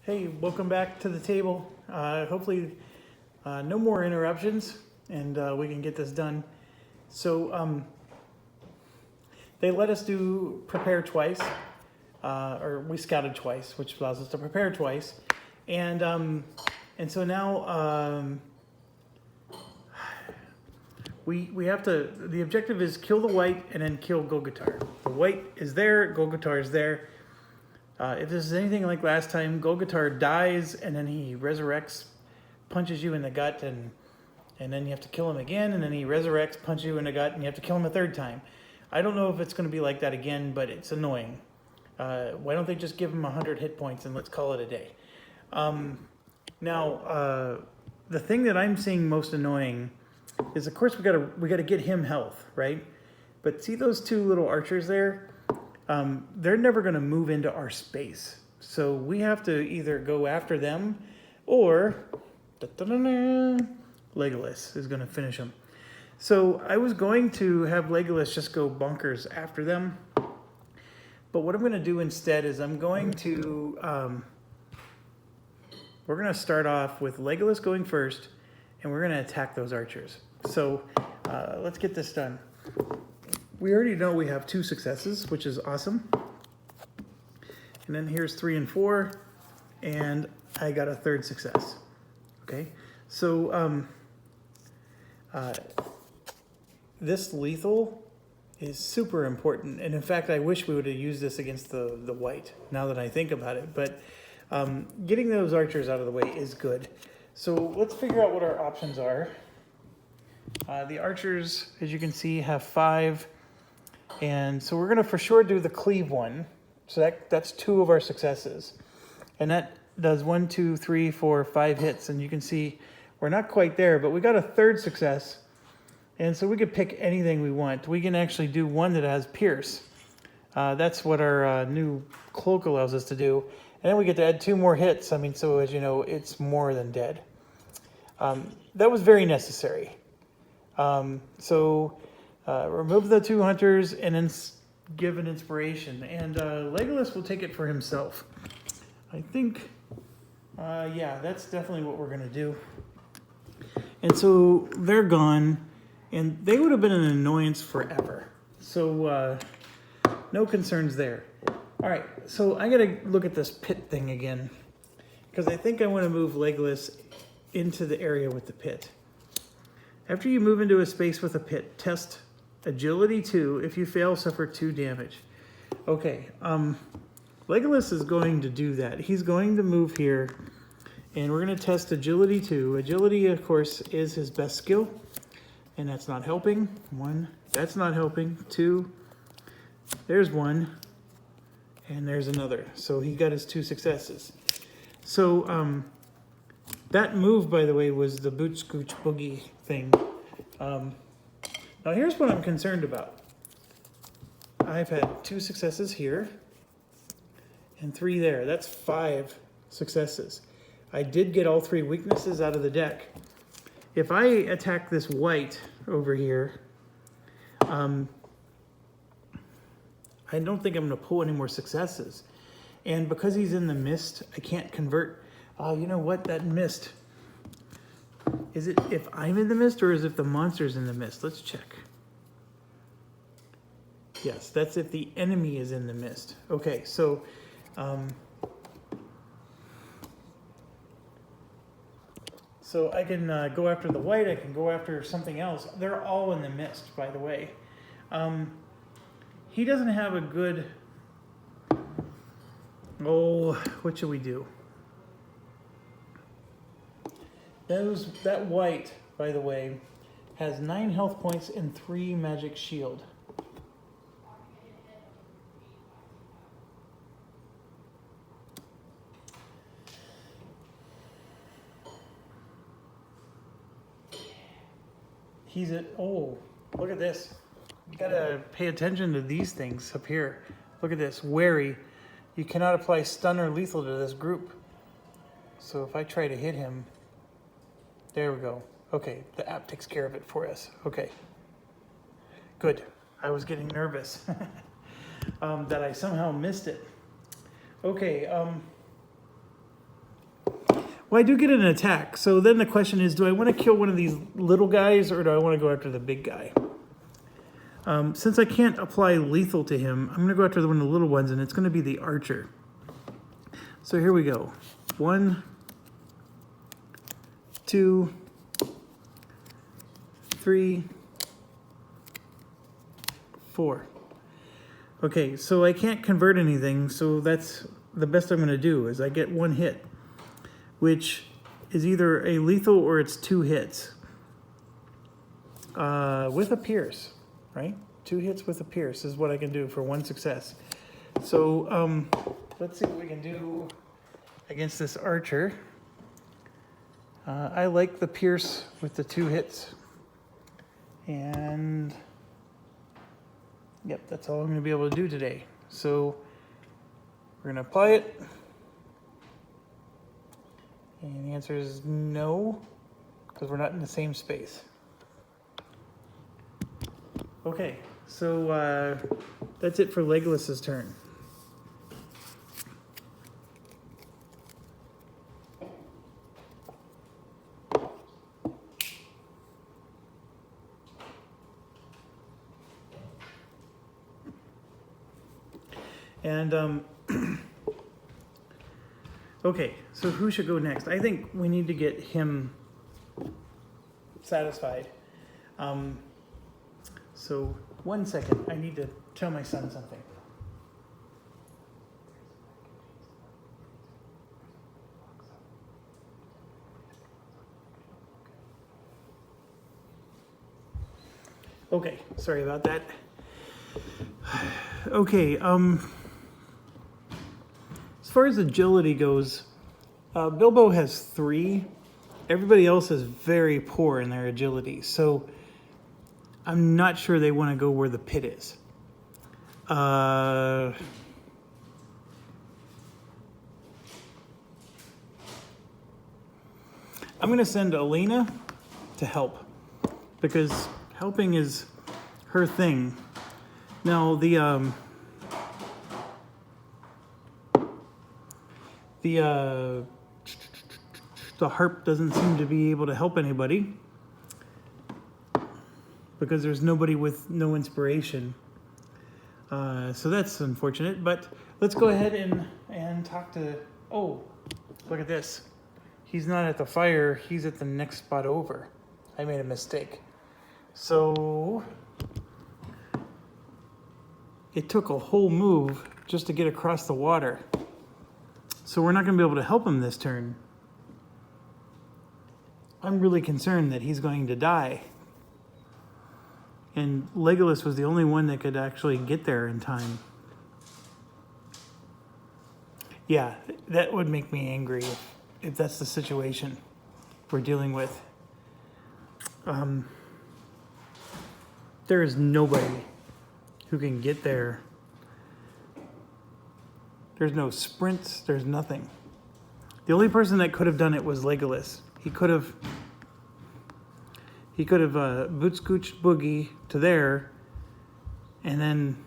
Hey, welcome back to the table. Hopefully no more interruptions and we can get this done. So they let us do prepare twice, or we scouted twice, which allows us to prepare twice. And so now we have to, the objective is kill the white and then kill Golgatar. The white is there, Golgatar is there. If this is anything like last time, Golgatar dies and then he resurrects, punches you in the gut, and then you have to kill him again, and then he resurrects, punches you in the gut, and you have to kill him a third time. I don't know if it's going to be like that again, but it's annoying. Why don't they just give him 100 hit points and let's call it a day? Now, the thing that I'm seeing most annoying is, of course, we gotta get him health, right? But see those two little archers there? They're never going to move into our space. So we have to either go after them or Legolas is going to finish them. So I was going to have Legolas just go bonkers after them. But what I'm going to do instead is I'm going to, we're going to start off with Legolas going first, and we're going to attack those archers. So let's get this done. We already know we have 2 successes, which is awesome. And then here's 3 and 4, and I got a 3rd success. Okay, so this lethal is super important. And in fact, I wish we would have used this against the white, now that I think about it. But getting those archers out of the way is good. So let's figure out what our options are. The archers, as you can see, have 5. And so we're going to for sure do the cleave one. So that's 2 of our successes. And that does 1, 2, 3, 4, 5 hits. And you can see we're not quite there, but we got a 3rd success. And so we could pick anything we want. We can actually do one that has pierce. That's what our new cloak allows us to do. And then we get to add 2 more hits. I mean, so as you know, it's more than dead. That was very necessary. Remove the 2 hunters and then give an inspiration. And Legolas will take it for himself. I think, yeah, that's definitely what we're going to do. And so they're gone. And they would have been an annoyance forever. So no concerns there. All right, so I got to look at this pit thing again. Because I think I want to move Legolas into the area with the pit. After you move into a space with a pit, test agility 2. If you fail, suffer 2 damage. Okay, Legolas is going to do that. He's going to move here, and we're going to test agility 2. Agility, of course, is his best skill, and that's not helping. 1, that's not helping. 2, there's 1, and there's another. So he got his 2 successes. So that move, by the way, was the boot scooch boogie thing. Now here's what I'm concerned about. I've had 2 successes here and 3 there. That's 5 successes. I did get all 3 weaknesses out of the deck. If I attack this white over here, I don't think I'm going to pull any more successes. And because he's in the mist, I can't convert. Oh, you know what? That mist. Is it if I'm in the mist or is it if the monster's in the mist? Let's check. Yes, that's if the enemy is in the mist. Okay, so so I can go after the white. I can go after something else. They're all in the mist, by the way. He doesn't have a good... Oh, what should we do? That white, by the way, has 9 health points and 3 magic shield. He's at, oh, look at this. You gotta pay attention to these things up here. Look at this, wary. You cannot apply stun or lethal to this group. So if I try to hit him, there we go. Okay, the app takes care of it for us. Okay, good. I was getting nervous that I somehow missed it. Okay, Well, I do get an attack. So then the question is, do I want to kill one of these little guys or do I want to go after the big guy? Since I can't apply lethal to him, I'm going to go after one of the little ones, and it's going to be the archer. So here we go. 1, 2, 3, 4. Okay, so I can't convert anything, so that's the best I'm going to do is I get 1 hit, which is either a lethal or it's 2 hits with a pierce, right? 2 hits with a pierce is what I can do for 1 success. So let's see what we can do against this archer. I like the pierce with the 2 hits. And yep, that's all I'm going to be able to do today. So we're going to apply it. And the answer is no, because we're not in the same space. Okay, so that's it for Legolas's turn. And okay, so who should go next? I think we need to get him satisfied. So 1 second, I need to tell my son something. Okay, sorry about that. Okay, as far as agility goes, Bilbo has 3. Everybody else is very poor in their agility, so I'm not sure they want to go where the pit is. I'm going to send Elena to help, because helping is her thing. Now, the harp doesn't seem to be able to help anybody because there's nobody with no inspiration. So that's unfortunate, but let's go ahead and talk to, oh, look at this. He's not at the fire, he's at the next spot over. I made a mistake. So it took a whole move just to get across the water. So we're not going to be able to help him this turn. I'm really concerned that he's going to die. And Legolas was the only one that could actually get there in time. Yeah, that would make me angry if that's the situation we're dealing with. There is nobody who can get there. There's no sprints, there's nothing. The only person that could have done it was Legolas. He could have boot scooched Boogie to there and then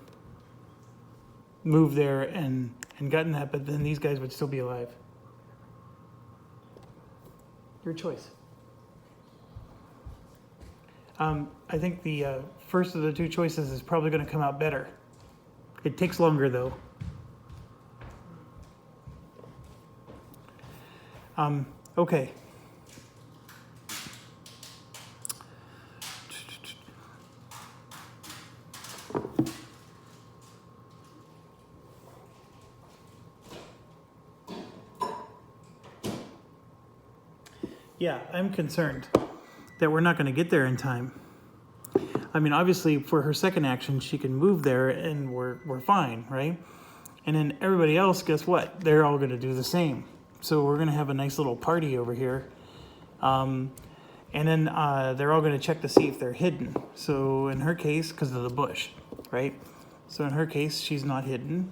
moved there and gotten that, but then these guys would still be alive. Your choice. I think the first of the 2 choices is probably going to come out better. It takes longer though. Okay. Yeah, I'm concerned that we're not going to get there in time. I mean, obviously, for her second action, she can move there and we're fine, right? And then everybody else, guess what? They're all going to do the same. So we're going to have a nice little party over here. And then they're all going to check to see if they're hidden. So in her case, because of the bush, right? So in her case, she's not hidden.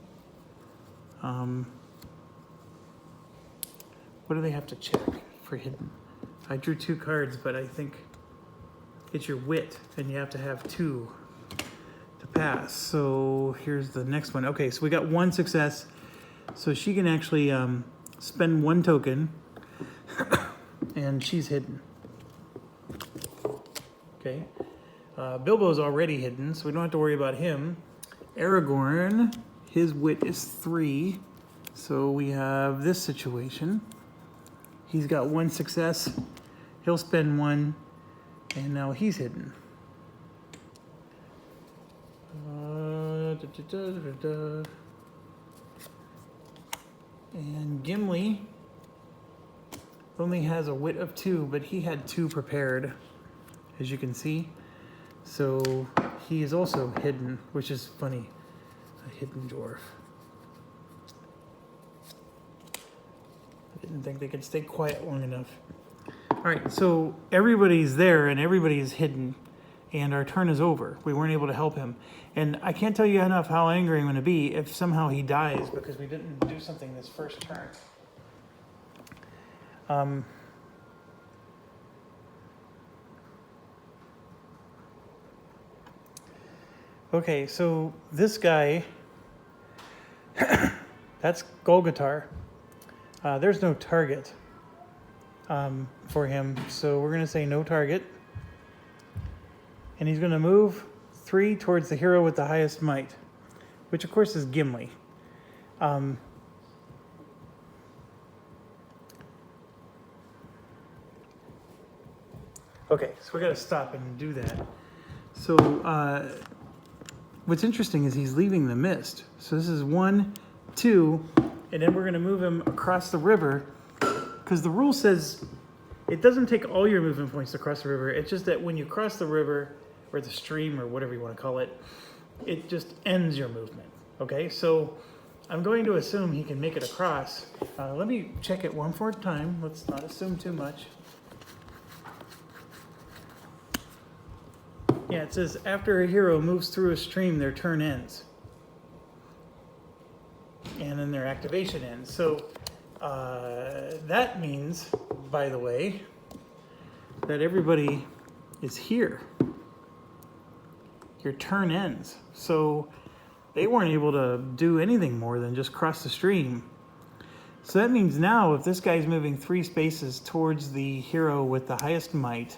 What do they have to check for hidden? I drew 2 cards, but I think it's your wit, and you have to have 2 to pass. So here's the next one. Okay, so we got 1 success. So she can actually spend 1 token And she's hidden. Okay. Bilbo's already hidden, so we don't have to worry about him. Aragorn, his wit is 3. So we have this situation. He's got 1 success. He'll spend 1, and now he's hidden. And Gimli only has a wit of 2, but he had 2 prepared, as you can see. So he is also hidden, which is funny. A hidden dwarf. I didn't think they could stay quiet long enough. All right, so everybody's there and everybody's hidden, and our turn is over. We weren't able to help him. And I can't tell you enough how angry I'm going to be if somehow he dies because we didn't do something this first turn. Okay, so this guy, that's Golgotar. There's no target for him, so we're going to say no target. And he's going to move 3 towards the hero with the highest might, which of course is Gimli. Okay, so we got to stop and do that. So what's interesting is he's leaving the mist. So this is 1, 2, and then we're going to move him across the river, because the rule says it doesn't take all your movement points to cross the river. It's just that when you cross the river, or the stream, or whatever you want to call it, it just ends your movement. Okay, so I'm going to assume he can make it across. Let me check it one more time. Let's not assume too much. Yeah, it says after a hero moves through a stream, their turn ends. And then their activation ends. So that means, by the way, that everybody is here. Your turn ends. So they weren't able to do anything more than just cross the stream. So that means now if this guy's moving 3 spaces towards the hero with the highest might,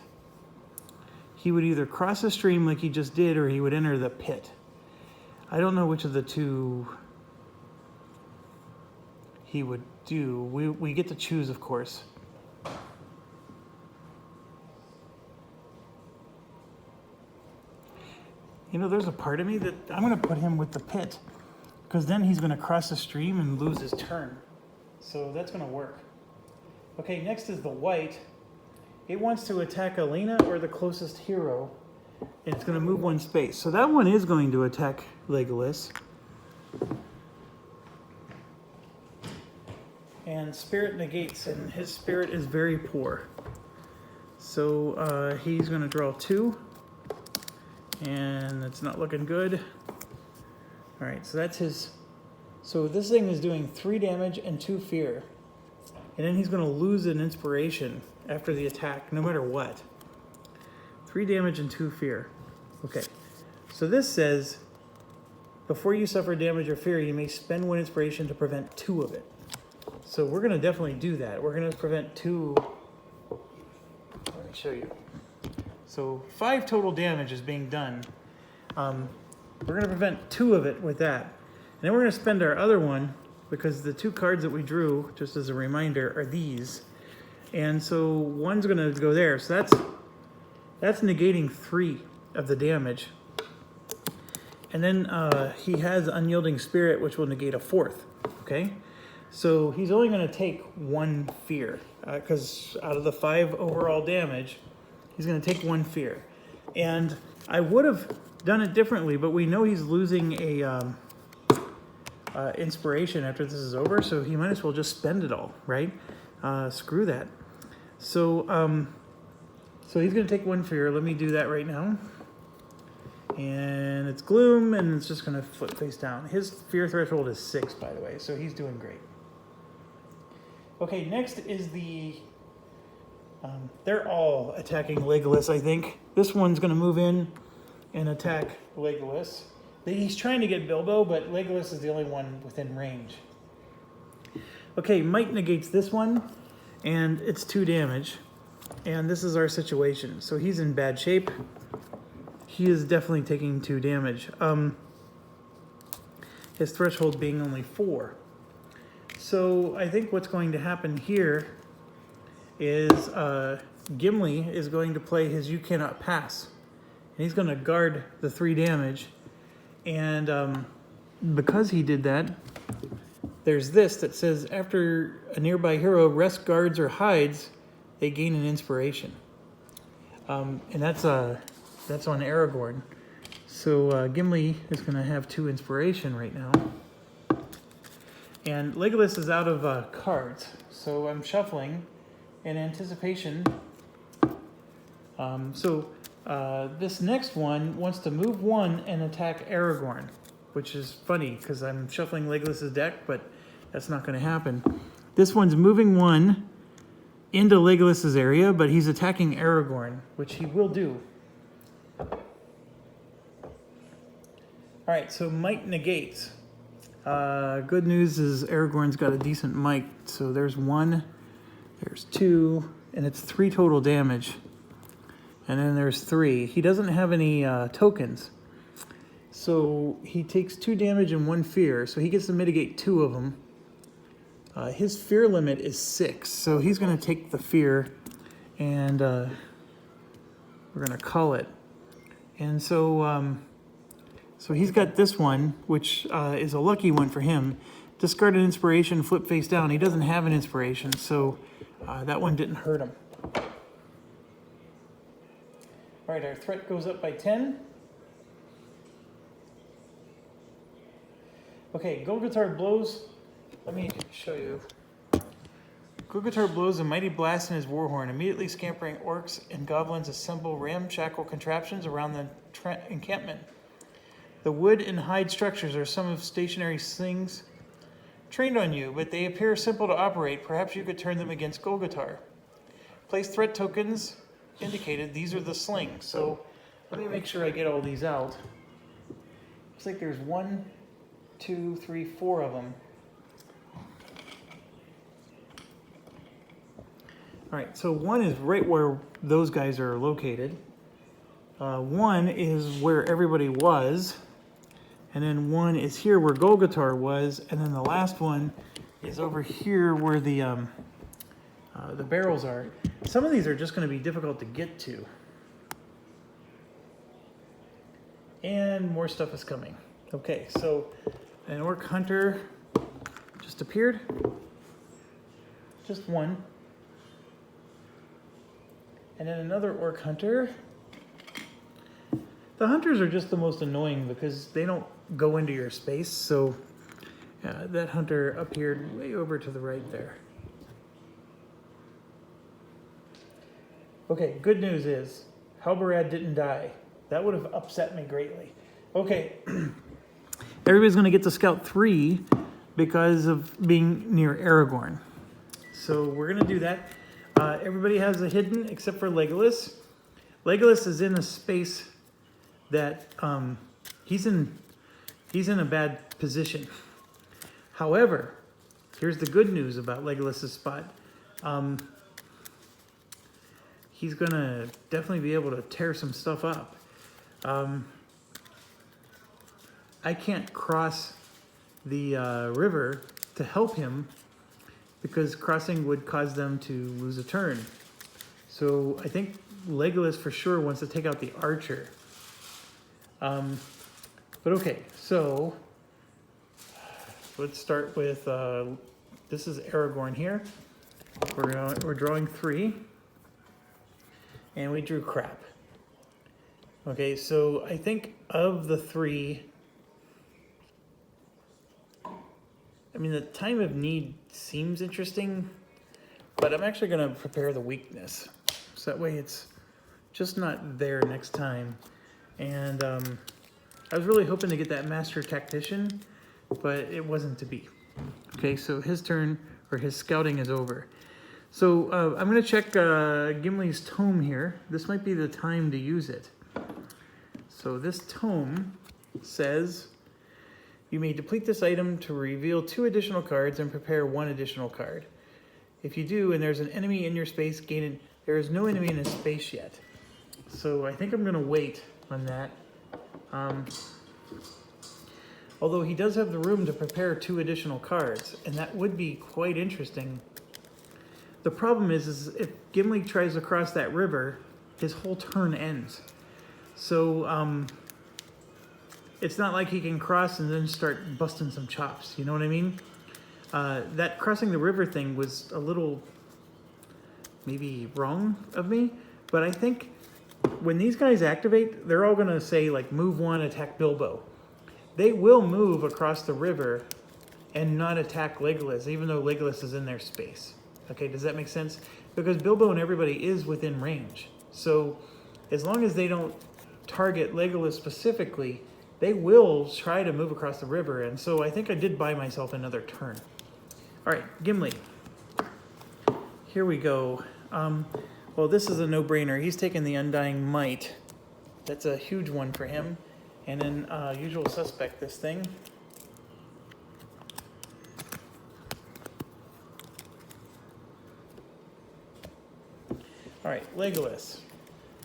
he would either cross the stream like he just did, or he would enter the pit. I don't know which of the two he would do. We get to choose, of course. You know, there's a part of me that I'm going to put him with the pit, because then he's going to cross the stream and lose his turn. So that's going to work. Okay, next is the white. It wants to attack Alina or the closest hero, and it's going to move 1 space. So that one is going to attack Legolas. And spirit negates, and his spirit is very poor. So he's going to draw 2. And it's not looking good. All right, so that's his. So this thing is doing 3 damage and 2 fear. And then he's going to lose an inspiration after the attack, no matter what. 3 damage and 2 fear. Okay, so this says, before you suffer damage or fear, you may spend 1 inspiration to prevent 2 of it. So we're going to definitely do that. We're going to prevent 2. Let me show you. So 5 total damage is being done. We're going to prevent 2 of it with that. And then we're going to spend our other one, because the 2 cards that we drew, just as a reminder, are these. And so 1's going to go there. So that's negating 3 of the damage. And then he has Unyielding Spirit, which will negate a 4th. Okay? So he's only going to take 1 fear, because out of the 5 overall damage, he's going to take 1 fear. And I would have done it differently, but we know he's losing a inspiration after this is over, so he might as well just spend it all, right? Screw that. So he's going to take 1 fear. Let me do that right now. And it's gloom, and it's just going to flip face down. His fear threshold is 6, by the way, so he's doing great. Okay, next is the... they're all attacking Legolas, I think. This one's going to move in and attack Legolas. He's trying to get Bilbo, but Legolas is the only one within range. Okay, Might negates this one, and it's 2 damage. And this is our situation. So he's in bad shape. He is definitely taking 2 damage. His threshold being only 4. So I think what's going to happen here is Gimli is going to play his You Cannot Pass. And he's going to guard the 3 damage. And because he did that, there's this that says after a nearby hero rests, guards, or hides, they gain an inspiration. And that's on Aragorn. So Gimli is going to have 2 inspiration right now. And Legolas is out of cards. So I'm shuffling in anticipation. This next one wants to move 1 and attack Aragorn, which is funny because I'm shuffling Legolas's deck, but that's not going to happen. This one's moving 1 into Legolas's area, but he's attacking Aragorn, which he will do. All right, so might negates. Good news is Aragorn's got a decent might. So there's 1, there's 2, and it's 3 total damage. And then there's 3. He doesn't have any tokens. So he takes 2 damage and 1 fear. So he gets to mitigate 2 of them. His fear limit is 6. So he's going to take the fear and we're going to call it. And so he's got this one, which is a lucky one for him. Discard an inspiration, flip face down. He doesn't have an inspiration, so that one didn't hurt him. All right, our threat goes up by 10. Okay, Golgotar blows. Let me show you. Golgotar blows a mighty blast in his warhorn, immediately scampering orcs and goblins assemble ramshackle contraptions around the encampment. The wood and hide structures are some of stationary slings trained on you, but they appear simple to operate. Perhaps you could turn them against Golgotar. Place threat tokens indicated. These are the slings. So let me make sure I get all these out. Looks like there's 1, 2, 3, 4 of them. All right, so 1 is right where those guys are located. 1 is where everybody was. And then 1 is here where Golgotar was. And then the last one is over here where the barrels are. Some of these are just going to be difficult to get to. And more stuff is coming. Okay, so an orc hunter just appeared. Just 1. And then another orc hunter. The hunters are just the most annoying because they don't go into your space. So that hunter appeared way over to the right there. Okay, good news is Halbarad didn't die. That would have upset me greatly. Okay, everybody's going to get to scout 3 because of being near Aragorn. So we're going to do that. Everybody has a hidden except for Legolas. Legolas is in a space that he's in a bad position. However, here's the good news about Legolas's spot. He's gonna definitely be able to tear some stuff up. I can't cross the river to help him because crossing would cause them to lose a turn. So I think Legolas for sure wants to take out the archer. But okay, so let's start with, this is Aragorn here. We're drawing 3. And we drew crap. Okay, so I think of the 3, I mean, the time of need seems interesting, but I'm actually going to prepare the weakness. So that way it's just not there next time. And I was really hoping to get that Master Tactician, but it wasn't to be. Okay, so his turn, or his scouting is over. So I'm going to check Gimli's tome here. This might be the time to use it. So this tome says, you may deplete this item to reveal 2 additional cards and prepare 1 additional card. If you do, and there's an enemy in your space, gain it. There is no enemy in his space yet. So I think I'm going to wait on that. Although he does have the room to prepare 2 additional cards, and that would be quite interesting. The problem is if Gimli tries to cross that river, his whole turn ends. So it's not like he can cross and then start busting some chops, you know what I mean? That crossing the river thing was a little maybe wrong of me, but I think when these guys activate, they're all gonna say like move 1, attack Bilbo. They will move across the river and not attack Legolas, even though Legolas is in their space. Okay, does that make sense? Because Bilbo and everybody is within range. So as long as they don't target Legolas specifically, they will try to move across the river. And so I think I did buy myself another turn. All right, Gimli. Here we go. Well, this is a no-brainer. He's taking the Undying Might. That's a huge one for him. And then usual suspect, this thing. All right, Legolas.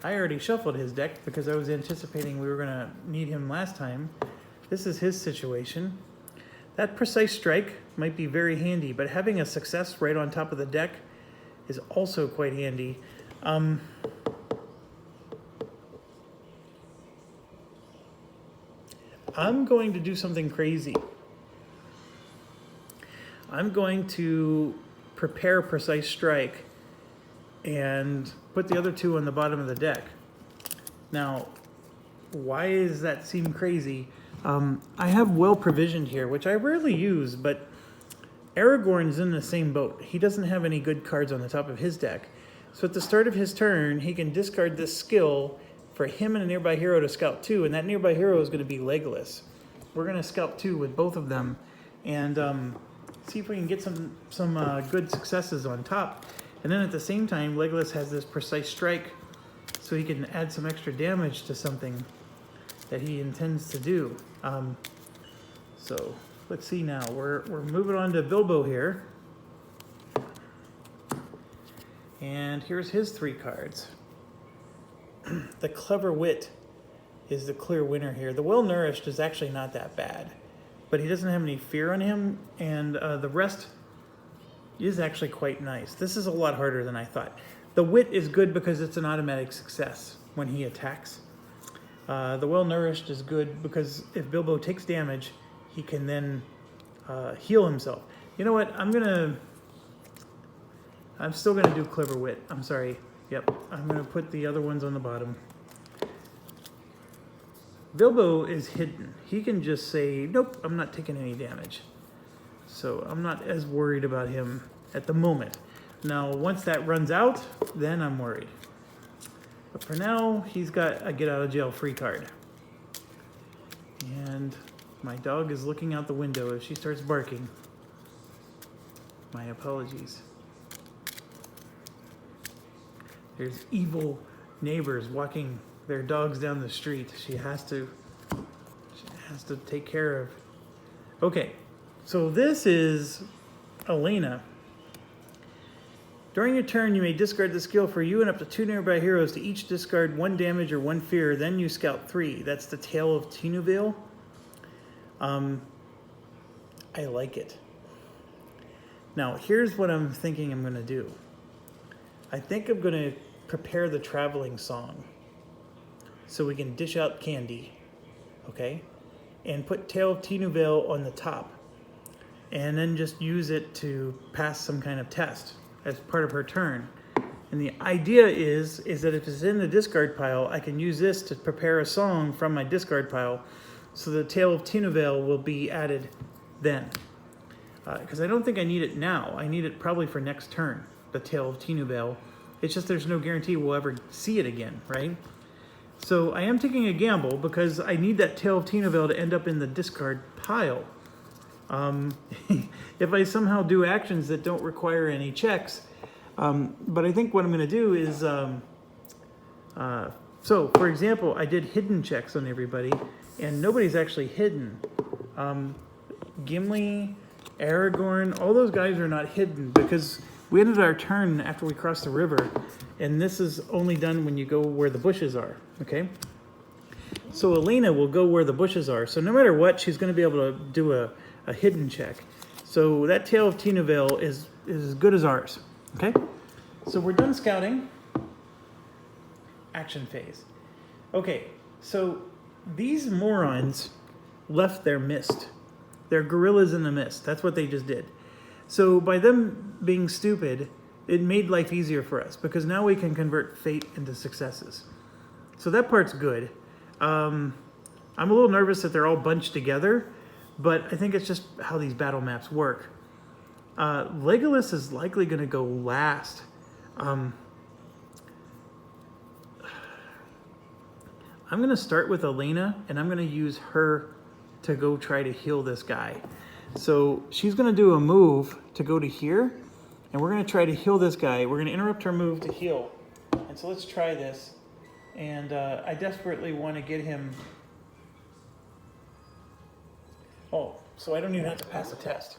I already shuffled his deck because I was anticipating we were going to need him last time. This is his situation. That Precise Strike might be very handy, but having a success right on top of the deck is also quite handy. I'm going to do something crazy. I'm going to prepare Precise Strike and put the other 2 on the bottom of the deck. Now, why does that seem crazy? I have Well Provisioned here, which I rarely use, but Aragorn's in the same boat. He doesn't have any good cards on the top of his deck. So at the start of his turn, he can discard this skill for him and a nearby hero to scout 2, and that nearby hero is going to be Legolas. We're going to scout 2 with both of them, and see if we can get some good successes on top. And then at the same time, Legolas has this Precise Strike, so he can add some extra damage to something that he intends to do. So let's see now. We're moving on to Bilbo here. And here's his 3 cards. The Clever Wit is the clear winner here. The Well Nourished is actually not that bad, but he doesn't have any fear on him, and the rest is actually quite nice. This is a lot harder than I thought. The Wit is good because it's an automatic success when he attacks. The Well Nourished is good because if Bilbo takes damage, he can then heal himself. You know what? I'm still gonna do Clever Wit. I'm sorry. Yep, I'm gonna put the other ones on the bottom. Bilbo is hidden. He can just say, nope, I'm not taking any damage. So I'm not as worried about him at the moment. Now, once that runs out, then I'm worried. But for now, he's got a get out of jail free card. And my dog is looking out the window. If she starts barking, my apologies. There's evil neighbors walking their dogs down the street. She has to take care of. Okay, so this is Elena. During your turn, you may discard the skill for you and up to 2 nearby heroes to each discard 1 damage or 1 fear. Then you scout 3. That's the Tale of Tinuvale. I like it. Now, here's what I'm thinking I'm going to do. I think I'm going to prepare the traveling song so we can dish out candy, okay? And put Tale of Tinuvale on the top. And then just use it to pass some kind of test as part of her turn. And the idea is that if it's in the discard pile, I can use this to prepare a song from my discard pile, so the Tale of Tinuvale will be added then. Because I don't think I need it now. I need it probably for next turn, the Tale of Tinuvale. It's just there's no guarantee we'll ever see it again, right? So I am taking a gamble because I need that Tale of Tinuvale to end up in the discard pile. If I somehow do actions that don't require any checks. But I think what I'm going to do is, so for example, I did hidden checks on everybody, and nobody's actually hidden. Gimli, Aragorn, all those guys are not hidden because we ended our turn after we crossed the river, and this is only done when you go where the bushes are, okay? So Elena will go where the bushes are. So no matter what, she's going to be able to do a hidden check. So that Tale of Tinavale is as good as ours, okay? So we're done scouting. Action phase. Okay, so these morons left their mist. They're gorillas in the mist. That's what they just did. So by them being stupid, it made life easier for us because now we can convert fate into successes. So that part's good. I'm a little nervous that they're all bunched together, but I think it's just how these battle maps work. Legolas is likely going to go last. I'm going to start with Elena, and I'm going to use her to go try to heal this guy. So she's going to do a move to go to here, and we're going to try to heal this guy. We're going to interrupt her move to heal. And so let's try this. And I desperately want to get him... Oh, so I don't even have to pass the test.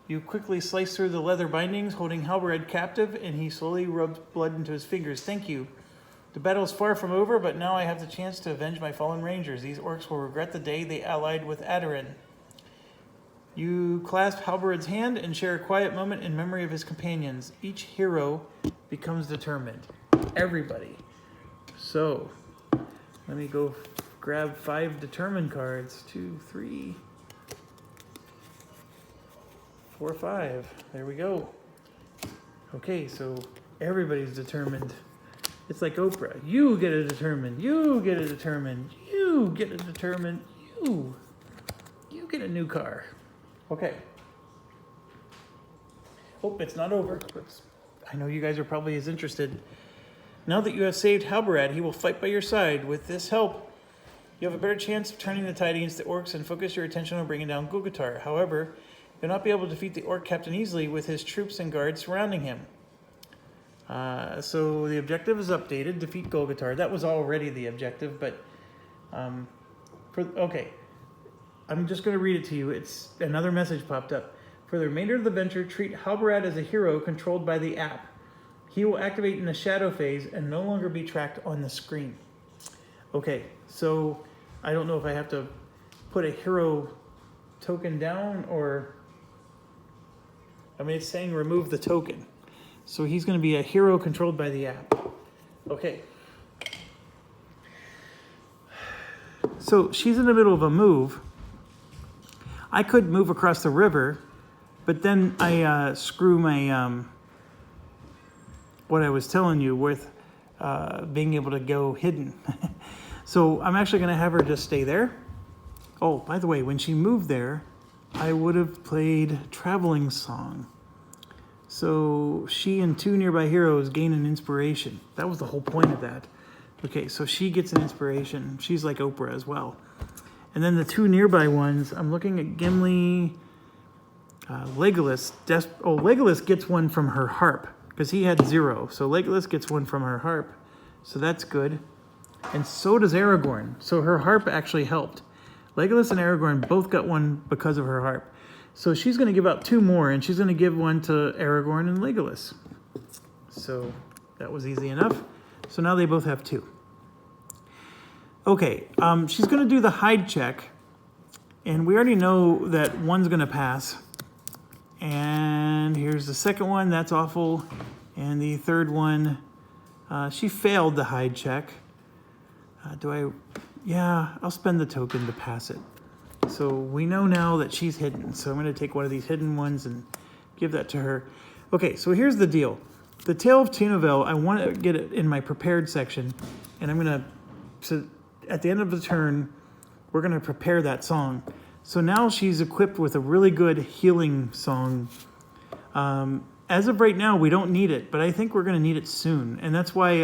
You quickly slice through the leather bindings, holding Halberad captive, and he slowly rubs blood into his fingers. Thank you. The battle is far from over, but now I have the chance to avenge my fallen rangers. These orcs will regret the day they allied with Adoran. You clasp Halberad's hand and share a quiet moment in memory of his companions. Each hero becomes determined. Everybody. So, let me go grab 5 determined cards. 2, 3, 4, 5. There we go. Okay, so everybody's determined. It's like Oprah. You get a determined. You get a determined. You get a determined. You get a new car. Okay. Oh, it's not over. I know you guys are probably as interested. Now that you have saved Halberad, he will fight by your side. With this help, you have a better chance of turning the tide against the orcs and focus your attention on bringing down Golgotar. However, you'll not be able to defeat the orc captain easily with his troops and guards surrounding him. So the objective is updated. Defeat Golgotar. That was already the objective, but okay. I'm just going to read it to you. It's another message popped up. For the remainder of the venture, treat Halberad as a hero controlled by the app. He will activate in the shadow phase and no longer be tracked on the screen. Okay, so I don't know if I have to put a hero token down or... I mean, it's saying remove the token. So he's going to be a hero controlled by the app. Okay. So she's in the middle of a move. I could move across the river, but then I screw my... what I was telling you with being able to go hidden. So I'm actually going to have her just stay there. Oh, by the way, when she moved there, I would have played Traveling Song. So she and 2 nearby heroes gain an inspiration. That was the whole point of that. Okay, so she gets an inspiration. She's like Oprah as well. And then the 2 nearby ones, I'm looking at Gimli, Legolas. Legolas gets one from her harp because he had 0. So Legolas gets one from her harp. So that's good. And so does Aragorn. So her harp actually helped. Legolas and Aragorn both got one because of her harp. So she's going to give out 2 more, and she's going to give one to Aragorn and Legolas. So that was easy enough. So now they both have 2. Okay, she's going to do the hide check, and we already know that one's going to pass. And here's the second one. That's awful. And the third one, she failed the hide check. Yeah, I'll spend the token to pass it. So we know now that she's hidden. So I'm going to take one of these hidden ones and give that to her. Okay, so here's the deal. The Tale of Tinavale, I want to get it in my prepared section. And I'm going to, so at the end of the turn, we're going to prepare that song. So now she's equipped with a really good healing song. As of right now, we don't need it, but I think we're going to need it soon. And that's why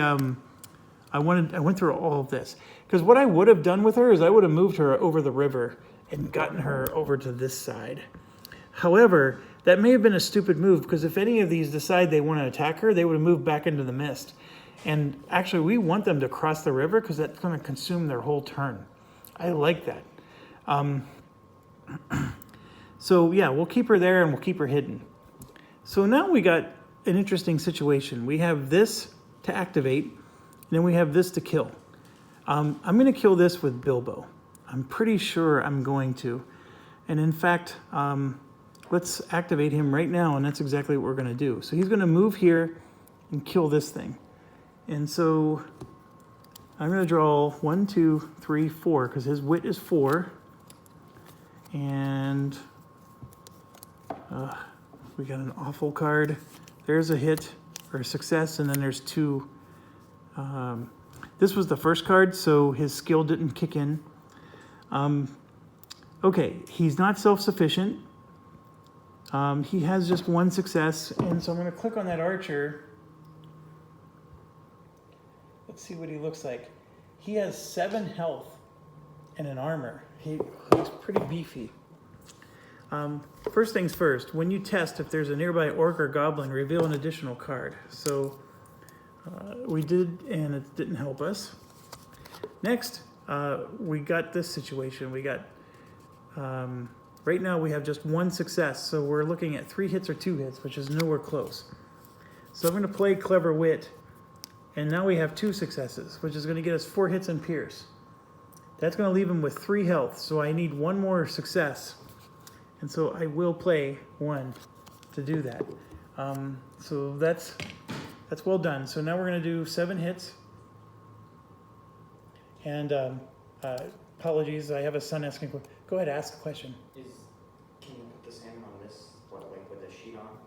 I went through all of this. Because what I would have done with her is I would have moved her over the river and gotten her over to this side. However, that may have been a stupid move because if any of these decide they want to attack her, they would have moved back into the mist. And actually, we want them to cross the river because that's going to consume their whole turn. I like that. So yeah, we'll keep her there and we'll keep her hidden. So now we got an interesting situation. We have this to activate, and then we have this to kill. I'm going to kill this with Bilbo. I'm pretty sure I'm going to. And in fact, let's activate him right now, and that's exactly what we're going to do. So he's going to move here and kill this thing. And so I'm going to draw 1, 2, 3, 4, because his wit is 4. And we got an awful card. There's a hit or a success, and then there's 2. This was the first card, so his skill didn't kick in. Okay, he's not self-sufficient. He has just 1 success, and so I'm going to click on that archer. Let's see what he looks like. He has 7 health and an armor. He looks pretty beefy. First things first, when you test if there's a nearby orc or goblin, reveal an additional card. So we did, and it didn't help us. Next, we got this situation. We got, right now we have just 1 success, so we're looking at 3 hits or 2 hits, which is nowhere close. So I'm going to play Clever Wit, and now we have 2 successes, which is going to get us 4 hits and Pierce. That's going to leave him with 3 health, so I need 1 more success. And so I will play 1 to do that. So that's well done. So now we're going to do 7 hits. And apologies, I have a son asking. Go ahead, ask a question. Can you put this in on this, like with a sheet on?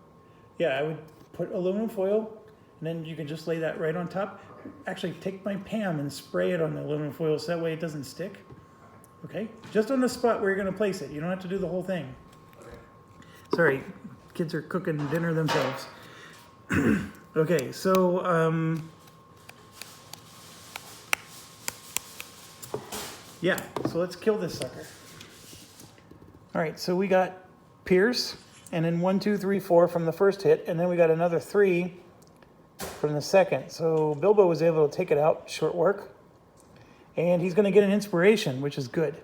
Yeah, I would put aluminum foil, and then you can just lay that right on top. Okay. Actually, take my Pam and spray it on the aluminum foil so that way it doesn't stick. Okay? Just on the spot where you're going to place it. You don't have to do the whole thing. Okay. Sorry, kids are cooking dinner themselves. Okay, so, yeah, so let's kill this sucker. All right, so we got Pierce, and then 1, 2, 3, 4 from the first hit, and then we got another 3 from the second. So Bilbo was able to take it out, short work. And he's going to get an inspiration, which is good.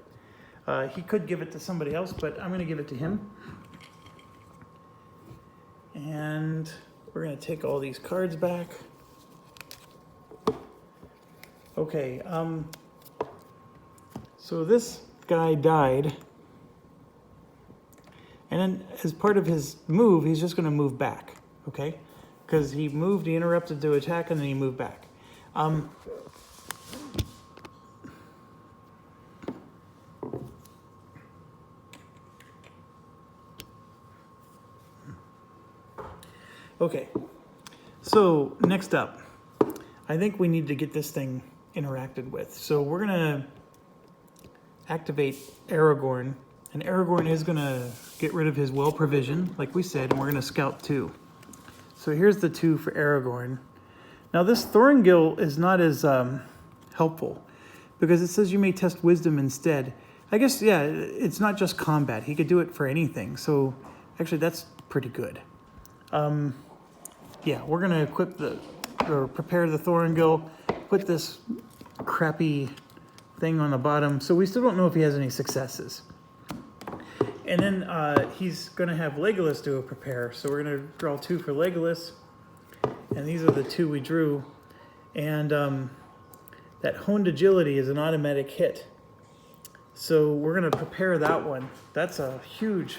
He could give it to somebody else, but I'm going to give it to him. And we're going to take all these cards back. Okay, so this guy died. And then as part of his move, he's just going to move back, okay? Because he moved, he interrupted to attack, and then he moved back. Okay, so next up, I think we need to get this thing interacted with. So we're gonna activate Aragorn, and Aragorn is gonna get rid of his well provision, like we said, and we're gonna scout 2. So here's the 2 for Aragorn. Now this Thorngill is not as helpful, because it says you may test wisdom instead. I guess, yeah, it's not just combat. He could do it for anything. So actually that's pretty good. Yeah, we're gonna equip or prepare the Thorngill, put this crappy thing on the bottom. So we still don't know if he has any successes. And then he's gonna have Legolas do a prepare. So we're gonna draw 2 for Legolas. And these are the 2 we drew. And that honed agility is an automatic hit. So we're gonna prepare that one. That's a huge,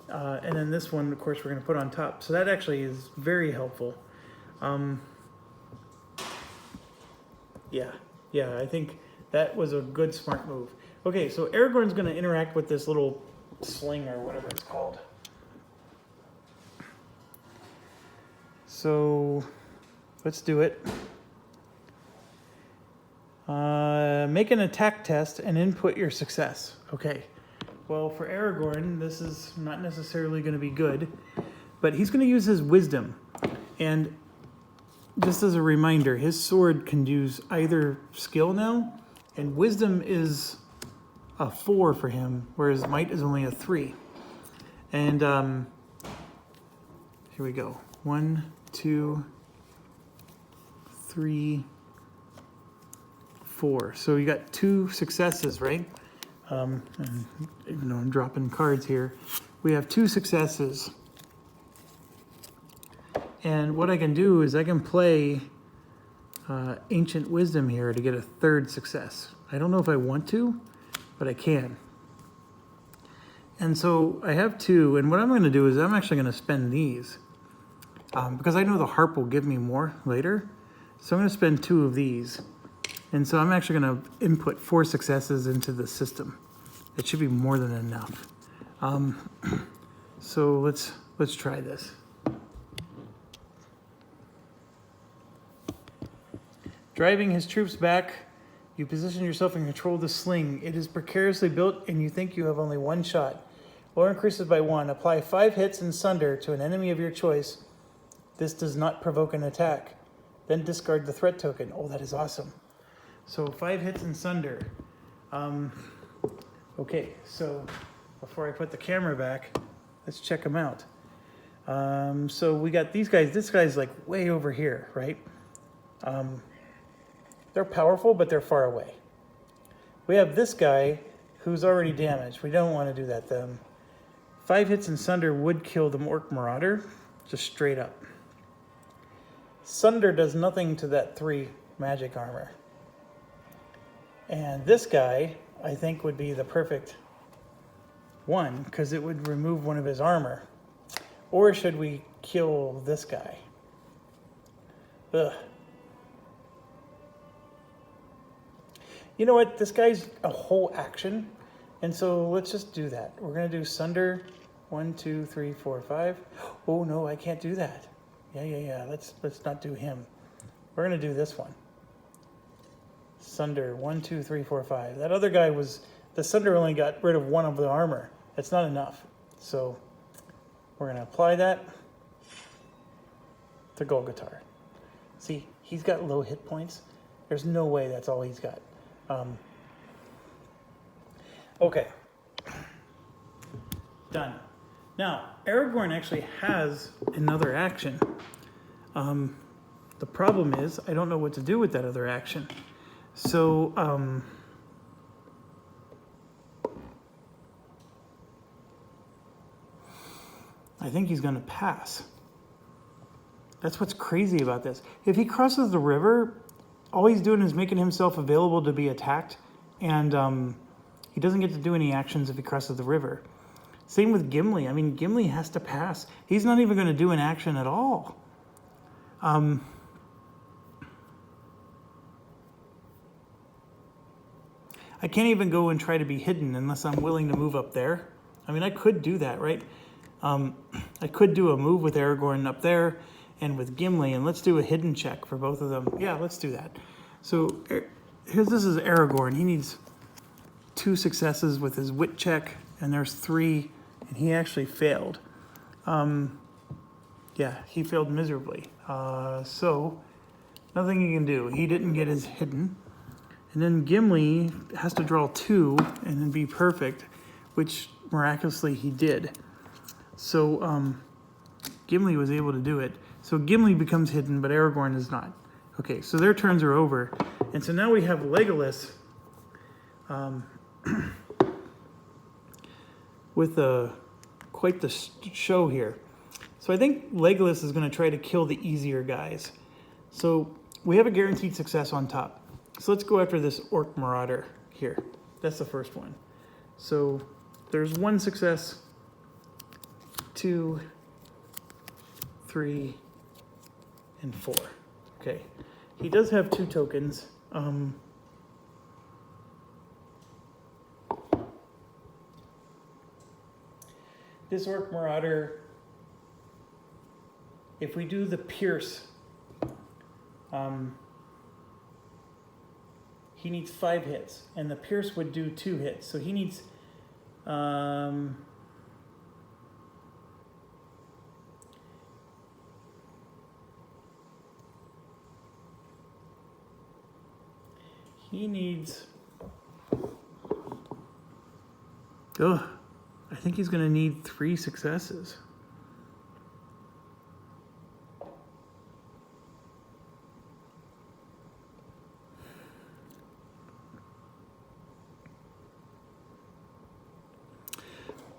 and then this one, of course, we're gonna put on top. So that actually is very helpful. Yeah, I think that was a good, smart move. Okay, so Aragorn's gonna interact with this little sling or whatever it's called. So let's do it. Make an attack test and input your success. Okay. Well, for Aragorn, this is not necessarily going to be good, but he's going to use his wisdom. And just as a reminder, his sword can use either skill now, and wisdom is a 4 for him, whereas might is only a 3. And here we go. 1, 2, 3, 4. So you got 2 successes, right? And even though I'm dropping cards here, we have 2 successes. And what I can do is I can play Ancient Wisdom here to get a third success. I don't know if I want to, but I can. And so I have two, and what I'm going to do is I'm actually going to spend these because I know the harp will give me more later. So I'm going to spend two of these. And so I'm actually going to input 4 successes into the system. It should be more than enough. So let's try this. Driving his troops back, you position yourself in control of the sling. It is precariously built and you think you have only 1 shot. Lore increases by 1. Apply 5 hits and sunder to an enemy of your choice. This does not provoke an attack. Then discard the threat token. Oh, that is awesome. So 5 hits and sunder. Okay, so before I put the camera back, let's check them out. So we got these guys. This guy's like way over here, right? They're powerful, but they're far away. We have this guy who's already damaged. We don't want to do that then. 5 hits and sunder would kill the Orc Marauder, just straight up. Sunder does nothing to that 3 magic armor. And this guy, I think, would be the perfect one, because it would remove 1 of his armor. Or should we kill this guy? Ugh. You know what? This guy's a whole action. And so let's just do that. We're going to do Sunder 1, 2, 3, 4, 5. Oh, no, I can't do that. Yeah. Let's not do him. We're going to do this one. Sunder 1, 2, 3, 4, 5. That other guy was... The Sunder only got rid of 1 of the armor. It's not enough. So we're going to apply that to Golgotar. See, he's got low hit points. There's no way that's all he's got. Okay. Done. Now, Aragorn actually has another action. The problem is, I don't know what to do with that other action. So, I think he's going to pass. That's what's crazy about this. If he crosses the river, all he's doing is making himself available to be attacked, and he doesn't get to do any actions if he crosses the river. Same with Gimli. I mean, Gimli has to pass. He's not even going to do an action at all. I can't even go and try to be hidden unless I'm willing to move up there. I mean, I could do that, right? I could do a move with Aragorn up there and with Gimli, and let's do a hidden check for both of them. Yeah, let's do that. So this is Aragorn. He needs 2 successes with his wit check, and there's 3, and he actually failed. Yeah, he failed miserably. So nothing he can do. He didn't get his hidden. And then Gimli has to draw 2 and then be perfect, which miraculously he did. So Gimli was able to do it. So Gimli becomes hidden, but Aragorn is not. Okay, so their turns are over. And so now we have Legolas with quite the show here. So I think Legolas is going to try to kill the easier guys. So we have a guaranteed success on top. So let's go after this Orc Marauder here. That's the first one. So there's 1 success, 2, 3, and 4. Okay. He does have 2 tokens. This Orc Marauder, if we do the Pierce, he needs 5 hits, and the Pierce would do 2 hits. So he needs, I think he's going to need 3 successes.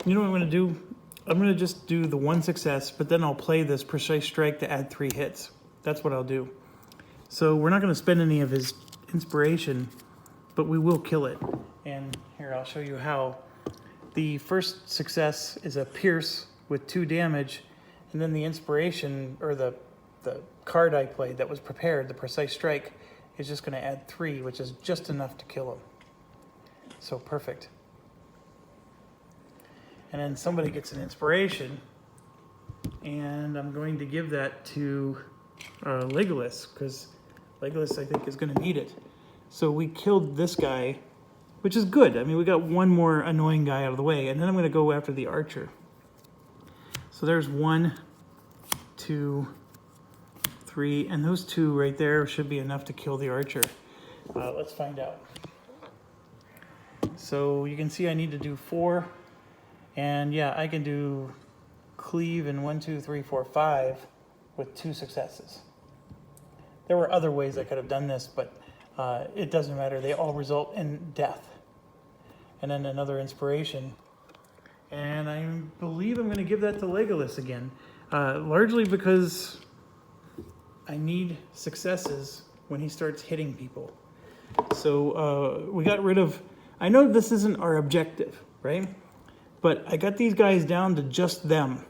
You know what I'm going to do? I'm going to just do the 1 success, but then I'll play this precise strike to add 3 hits. That's what I'll do. So we're not going to spend any of his inspiration, but we will kill it. And here, I'll show you how. The first success is a pierce with 2 damage, and then the inspiration, or the card I played that was prepared, the precise strike, is just going to add 3, which is just enough to kill him. So perfect. And then somebody gets an inspiration, and I'm going to give that to Legolas, because Legolas, I think, is going to need it. So we killed this guy, which is good. I mean, we got 1 more annoying guy out of the way, and then I'm going to go after the archer. So there's 1, 2, 3, and those 2 right there should be enough to kill the archer. Let's find out. So you can see I need to do 4. And yeah, I can do cleave in 1, 2, 3, 4, 5 with 2 successes. There were other ways I could have done this, but it doesn't matter. They all result in death. And then another inspiration. And I believe I'm going to give that to Legolas again. Largely because I need successes when he starts hitting people. So we got rid of... I know this isn't our objective, right? But I got these guys down to just them.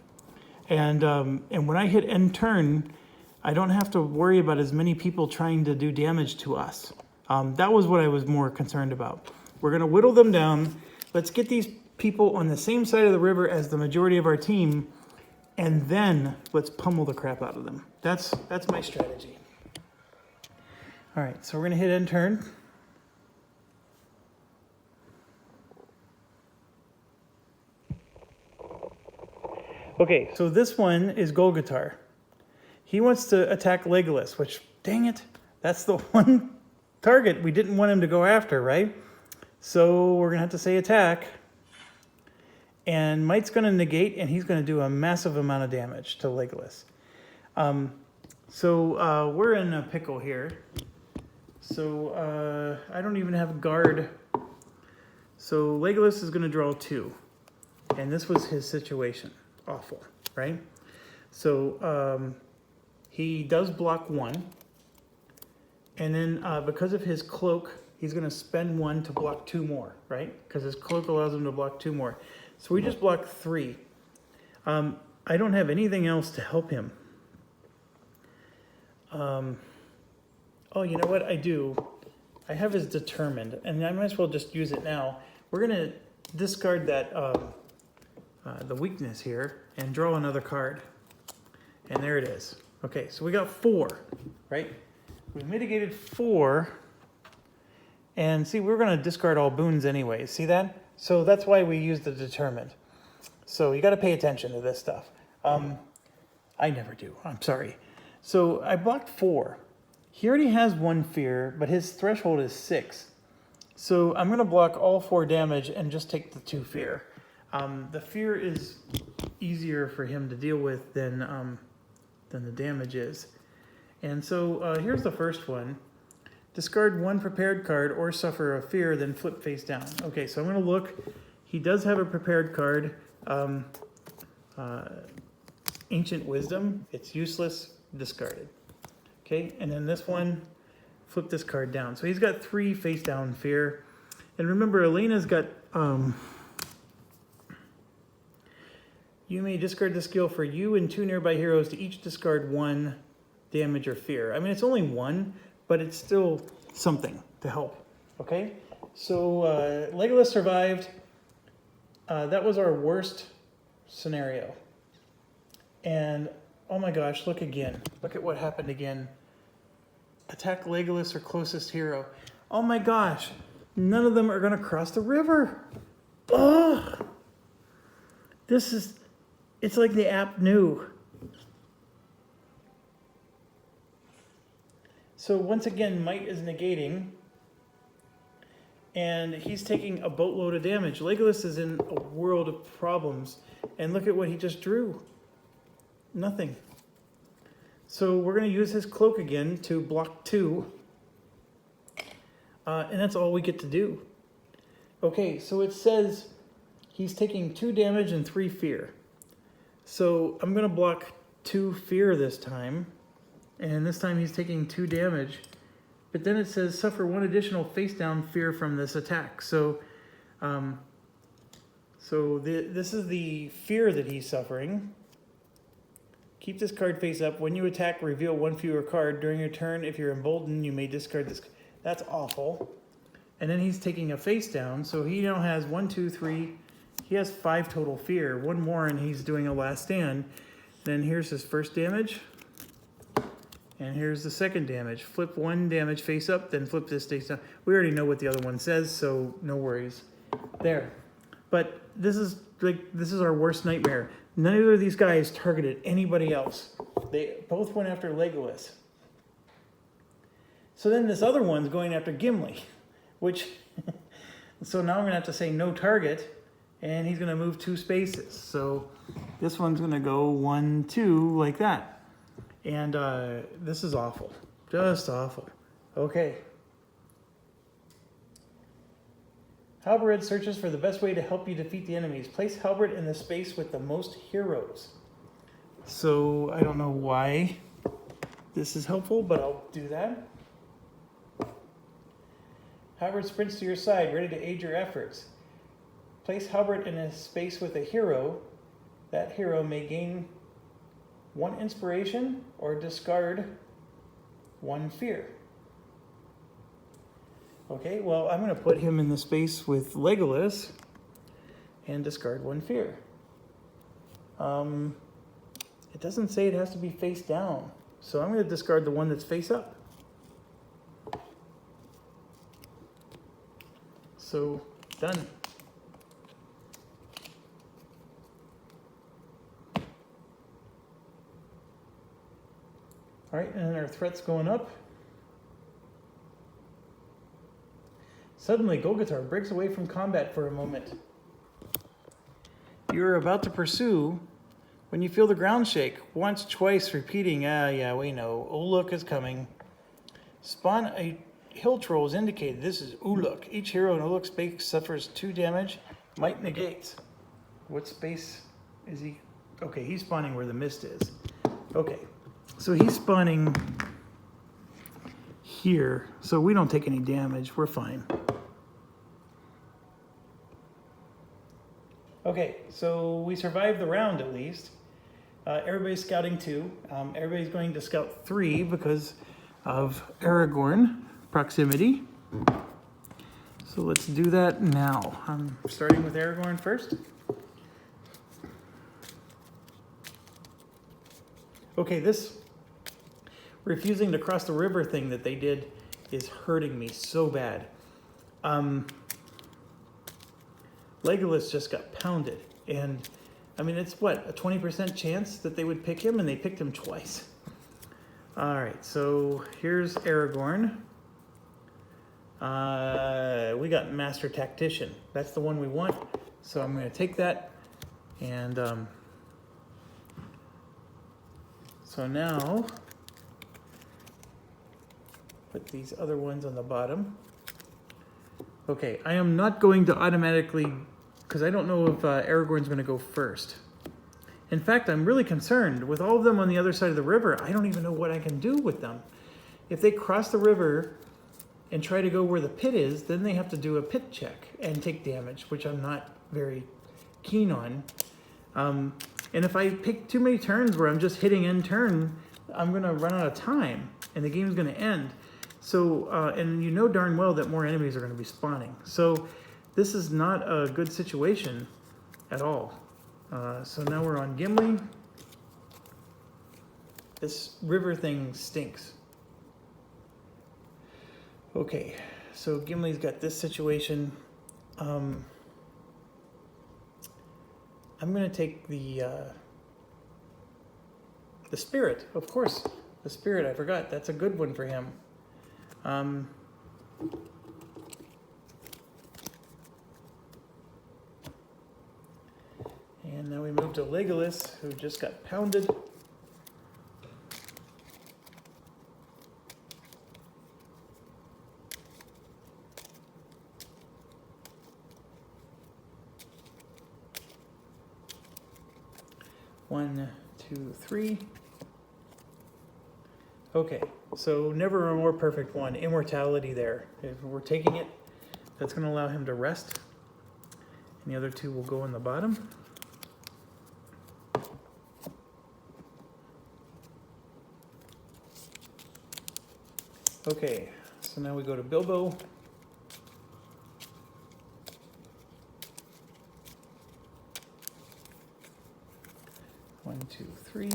And when I hit end turn, I don't have to worry about as many people trying to do damage to us. That was what I was more concerned about. We're going to whittle them down. Let's get these people on the same side of the river as the majority of our team, and then let's pummel the crap out of them. That's my strategy. All right, so we're going to hit end turn. Okay, so this one is Golgotar. He wants to attack Legolas, which, dang it, that's the one target we didn't want him to go after, right? So we're going to have to say attack. And Might's going to negate, and he's going to do a massive amount of damage to Legolas. So we're in a pickle here. So I don't even have guard. So Legolas is going to draw 2. And this was his situation. Awful, right? So he does block 1. And then because of his cloak, he's going to spend 1 to block 2 more, right? Because his cloak allows him to block 2 more. So we just blocked 3. I don't have anything else to help him. Oh, you know what? I do. I have his determined, and I might as well just use it now. We're going to discard that the weakness here and draw another card. And there it is. Okay, so we got 4, right? We mitigated 4. And see, we're going to discard all boons anyway. See that? So that's why we use the determined. So you got to pay attention to this stuff. I never do. I'm sorry. So I blocked 4. He already has 1 fear, but his threshold is 6. So I'm going to block all 4 damage and just take the 2 fear. The fear is easier for him to deal with than the damage is. And so here's the first one. Discard 1 prepared card or suffer a fear, then flip face down. Okay, so I'm going to look. He does have a prepared card. Ancient Wisdom. It's useless. Discarded. Okay, and then this one, flip this card down. So he's got 3 face down fear. And remember, Elena's got... you may discard the skill for you and 2 nearby heroes to each discard 1 damage or fear. I mean, it's only 1, but it's still something to help. Okay? So Legolas survived. That was our worst scenario. And, oh my gosh, look again. Look at what happened again. Attack Legolas or closest hero. Oh my gosh. None of them are going to cross the river. Ugh. It's like the app knew. So once again, Might is negating. And he's taking a boatload of damage. Legolas is in a world of problems. And look at what he just drew. Nothing. So we're going to use his cloak again to block 2. And that's all we get to do. Okay, so it says he's taking 2 damage and 3 fear. So I'm gonna block 2 fear this time, and this time he's taking 2 damage. But then it says suffer 1 additional face down fear from this attack. So, this is the fear that he's suffering. Keep this card face up. When you attack, reveal 1 fewer card. During your turn, if you're emboldened, you may discard this. That's awful. And then he's taking a face down, so he now has 1, 2, 3. He has 5 total fear. 1 more, and he's doing a last stand. Then here's his first damage. And here's the second damage. Flip 1 damage face up, then flip this face down. We already know what the other one says, so no worries. There. But this is our worst nightmare. Neither of these guys targeted anybody else. They both went after Legolas. So then this other one's going after Gimli, which, so now I'm going to have to say no target, and he's going to move 2 spaces. So this one's going to go 1, 2, like that. And this is awful. Just awful. Okay. Halberd searches for the best way to help you defeat the enemies. Place Halberd in the space with the most heroes. So I don't know why this is helpful, but I'll do that. Halberd sprints to your side, ready to aid your efforts. Place Halberd in a space with a hero. That hero may gain 1 inspiration or discard 1 fear. Okay, well, I'm going to put him in the space with Legolas and discard 1 fear. It doesn't say it has to be face down, so I'm going to discard the one that's face up. So, done. All right, and then our threat's going up. Suddenly, Golgotar breaks away from combat for a moment. You're about to pursue when you feel the ground shake. Once, twice, repeating, yeah, we know. Uluk is coming. Spawn a hill troll is indicated. This is Uluk. Each hero in Uluk space suffers 2 damage. Might negates. What space is he? Okay, he's spawning where the mist is. Okay, so he's spawning here. So we don't take any damage. We're fine. Okay, so we survived the round at least. Everybody's scouting 2. Everybody's going to scout 3 because of Aragorn proximity. So let's do that now. I'm starting with Aragorn first. Okay, this refusing to cross the river thing that they did is hurting me so bad. Legolas just got pounded, and I mean, it's what, a 20% chance that they would pick him, and they picked him twice. All right, so here's Aragorn. We got Master Tactician. That's the one we want, so I'm going to take that, and so now put these other ones on the bottom. Okay, I am not going to automatically, because I don't know if Aragorn's going to go first. In fact, I'm really concerned. With all of them on the other side of the river, I don't even know what I can do with them. If they cross the river and try to go where the pit is, then they have to do a pit check and take damage, which I'm not very keen on. And if I pick too many turns where I'm just hitting end turn, I'm going to run out of time, and the game's going to end. So, and you know darn well that more enemies are going to be spawning. So this is not a good situation at all. So now we're on Gimli. This river thing stinks. Okay, so Gimli's got this situation. I'm going to take the spirit, of course. The spirit, I forgot. That's a good one for him. And now we move to Legolas, who just got pounded. 1, 2, 3. Okay, so never a more perfect one. Immortality there. If we're taking it, that's going to allow him to rest. And the other two will go in the bottom. Okay, so now we go to Bilbo. One, two, three.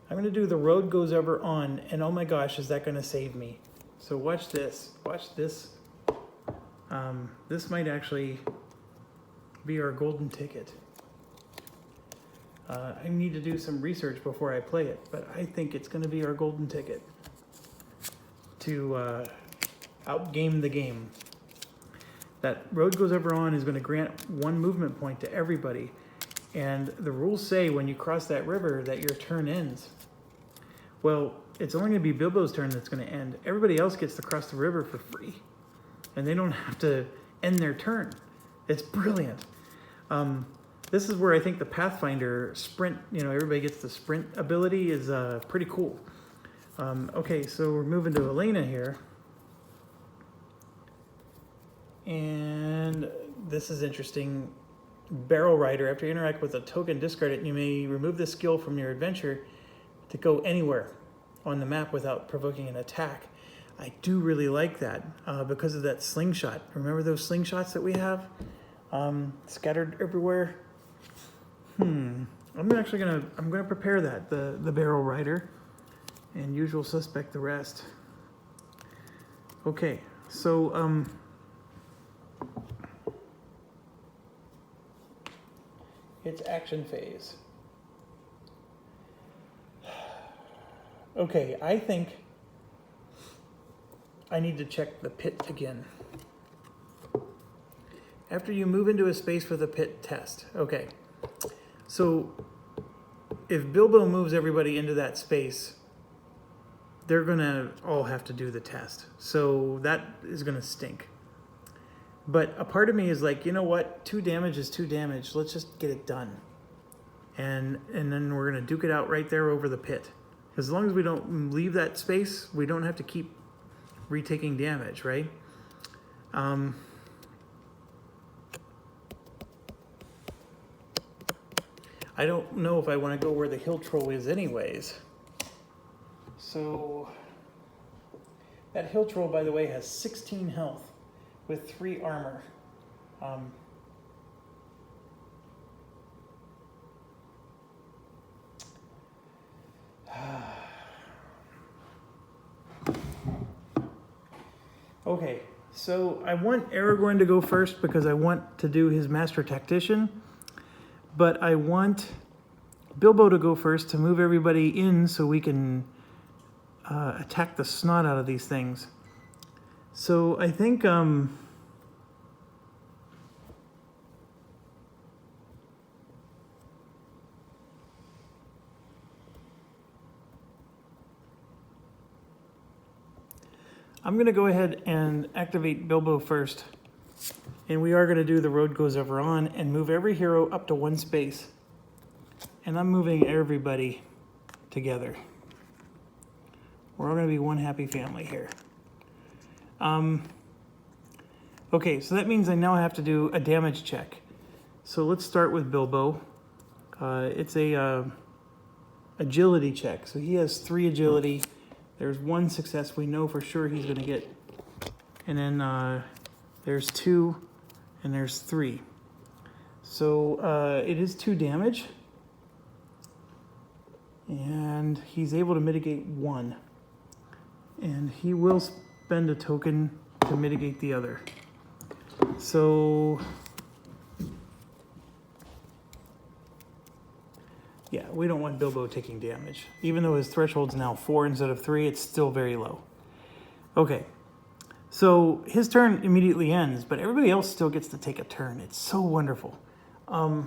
I'm going to do the road goes ever on, and oh my gosh, is that going to save me? So watch this. Watch this. This might actually be our golden ticket. I need to do some research before I play it, but I think it's going to be our golden ticket to outgame the game. That road goes ever on is going to grant 1 movement point to everybody. And the rules say when you cross that river that your turn ends. Well, it's only going to be Bilbo's turn that's going to end. Everybody else gets to cross the river for free. And they don't have to end their turn. It's brilliant. This is where I think the Pathfinder sprint, everybody gets the sprint ability is pretty cool. Okay, so we're moving to Elena here. And this is interesting. Barrel Rider, after you interact with a token, discard it, you may remove this skill from your adventure to go anywhere on the map without provoking an attack. I do really like that because of that slingshot. Remember those slingshots that we have scattered everywhere? I'm gonna prepare that, the Barrel Rider, and usual suspect the rest. Okay, so it's action phase. Okay, I think I need to check the pit again. After you move into a space with a pit test. Okay, so if Bilbo moves everybody into that space, they're gonna all have to do the test. So that is gonna stink. But a part of me is like, you know what? 2 damage is 2 damage. Let's just get it done. And then we're going to duke it out right there over the pit. As long as we don't leave that space, we don't have to keep retaking damage, right? I don't know if I want to go where the hill troll is anyways. So that hill troll, by the way, has 16 health. With 3 armor. Okay, so I want Aragorn to go first because I want to do his Master Tactician, but I want Bilbo to go first to move everybody in so we can attack the snot out of these things. So I think I'm going to go ahead and activate Bilbo first. And we are going to do the road goes ever on and move every hero up to 1 space. And I'm moving everybody together. We're all going to be one happy family here. Okay, so that means I now have to do a damage check. So let's start with Bilbo. It's a agility check. So he has 3 agility. There's 1 success we know for sure he's going to get. And then there's 2 and there's 3. So it is 2 damage. And he's able to mitigate 1. And he will spend a token to mitigate the other. So yeah, we don't want Bilbo taking damage. Even though his threshold's now 4 instead of 3, it's still very low. Okay, so his turn immediately ends, but everybody else still gets to take a turn. It's so wonderful. Let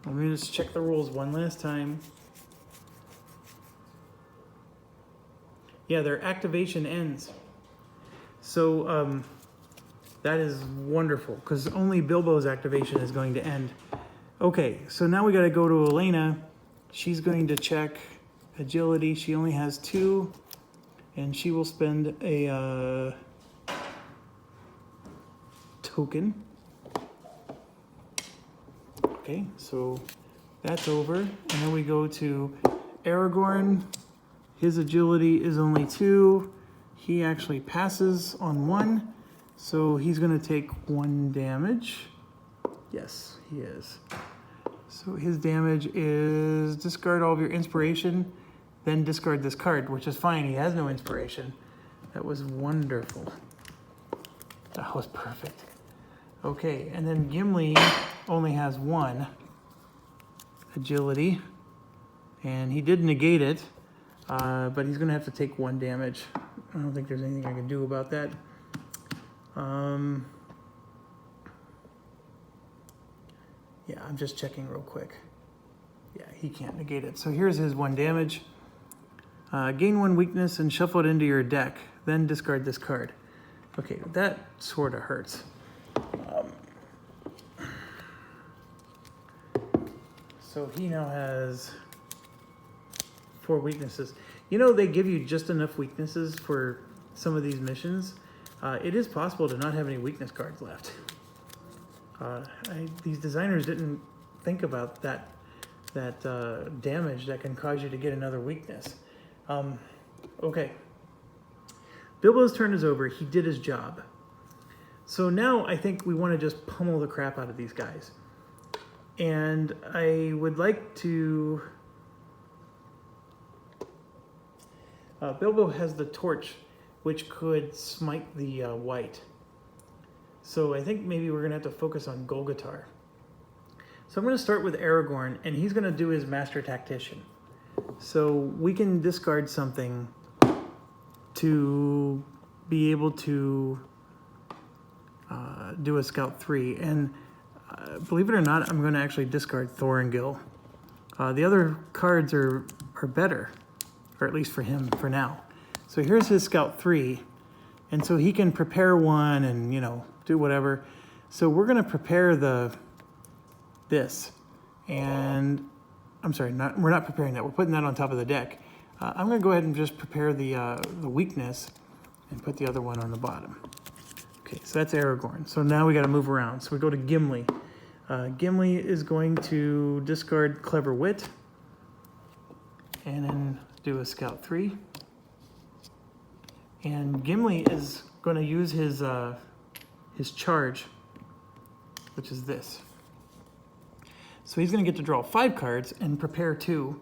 me just check the rules one last time. Yeah, their activation ends. So That is wonderful, because only Bilbo's activation is going to end. Okay, so now we got to go to Elena. She's going to check agility. She only has 2, and she will spend a token. Okay, so that's over. And then we go to Aragorn. His agility is only 2. He actually passes on 1. So he's going to take 1 damage. Yes, he is. So his damage is discard all of your inspiration, then discard this card, which is fine. He has no inspiration. That was wonderful. That was perfect. Okay, and then Gimli only has 1 agility, and he did negate it, but he's going to have to take 1 damage. I don't think there's anything I can do about that. Yeah, I'm just checking real quick. Yeah, he can't negate it. So here's his 1 damage. Gain 1 weakness and shuffle it into your deck. Then discard this card. Okay, that sort of hurts. So he now has 4 weaknesses. You know, they give you just enough weaknesses for some of these missions. It is possible to not have any weakness cards left. These designers didn't think about that damage that can cause you to get another weakness. Okay. Bilbo's turn is over. He did his job. So now I think we want to just pummel the crap out of these guys. And I would like to... Bilbo has the torch, which could smite the white. So I think maybe we're going to have to focus on Golgotar. So I'm going to start with Aragorn, and he's going to do his Master Tactician. So we can discard something to be able to do a Scout 3. And believe it or not, I'm going to actually discard Thorongil. The other cards are better, or at least for him for now. So here's his Scout 3. And so he can prepare 1 and, you know, do whatever. So we're going to prepare this. And I'm sorry, we're not preparing that. We're putting that on top of the deck. I'm going to go ahead and just prepare the weakness and put the other one on the bottom. Okay, so that's Aragorn. So now we got to move around. So we go to Gimli. Gimli is going to discard Clever Wit and then do a Scout 3. And Gimli is going to use his charge, which is this. So he's going to get to draw 5 cards and prepare 2.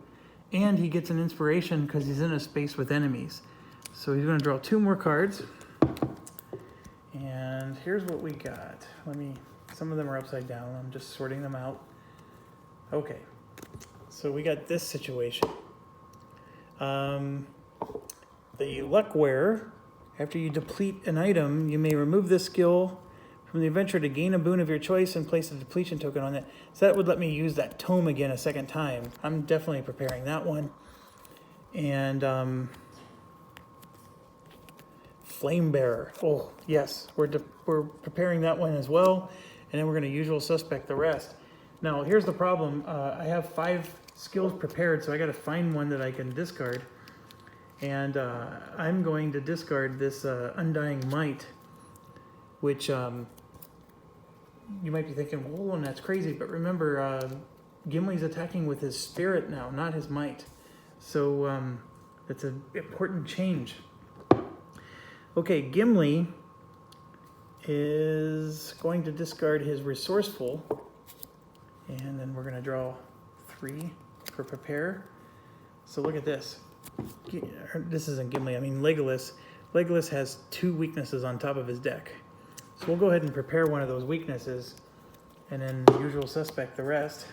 And he gets an inspiration because he's in a space with enemies. So he's going to draw 2 more cards. And here's what we got. Some of them are upside down. I'm just sorting them out. Okay. So we got this situation. The Luck Wearer, after you deplete an item, you may remove this skill from the adventure to gain a boon of your choice and place a depletion token on it. So that would let me use that tome again a second time. I'm definitely preparing that one. And Flame Bearer. Oh, yes, we're preparing that one as well. And then we're going to usual suspect the rest. Now, here's the problem. I have 5 skills prepared, so I got to find one that I can discard. And I'm going to discard this Undying Might, which you might be thinking, well, that's crazy. But remember, Gimli's attacking with his spirit now, not his might. So that's an important change. Okay, Gimli is going to discard his Resourceful. And then we're going to draw 3 for Prepare. So look at this. This isn't Gimli, I mean Legolas. Legolas has 2 weaknesses on top of his deck. So we'll go ahead and prepare one of those weaknesses and then usual suspect the rest.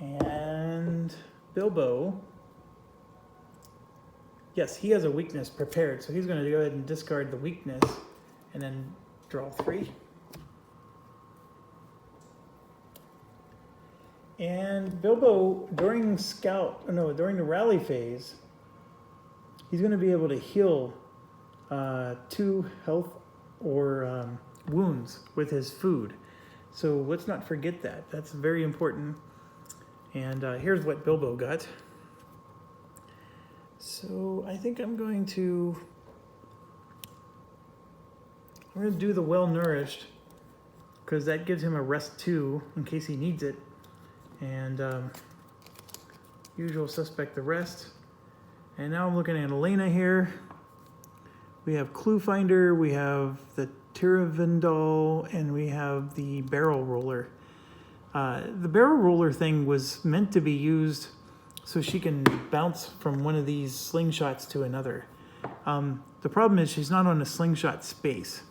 And Bilbo, yes, he has a weakness prepared, so he's going to go ahead and discard the weakness and then draw 3. And Bilbo, during the rally phase, he's going to be able to heal 2 health or wounds with his food. So let's not forget that. That's very important. And here's what Bilbo got. So I think I'm going to do the well-nourished, because that gives him a rest 2 in case he needs it. And usual suspect, the rest. And now I'm looking at Elena here. We have Clue Finder, we have the Tirivindal, and we have the barrel roller. The barrel roller thing was meant to be used so she can bounce from one of these slingshots to another. The problem is she's not on a slingshot space.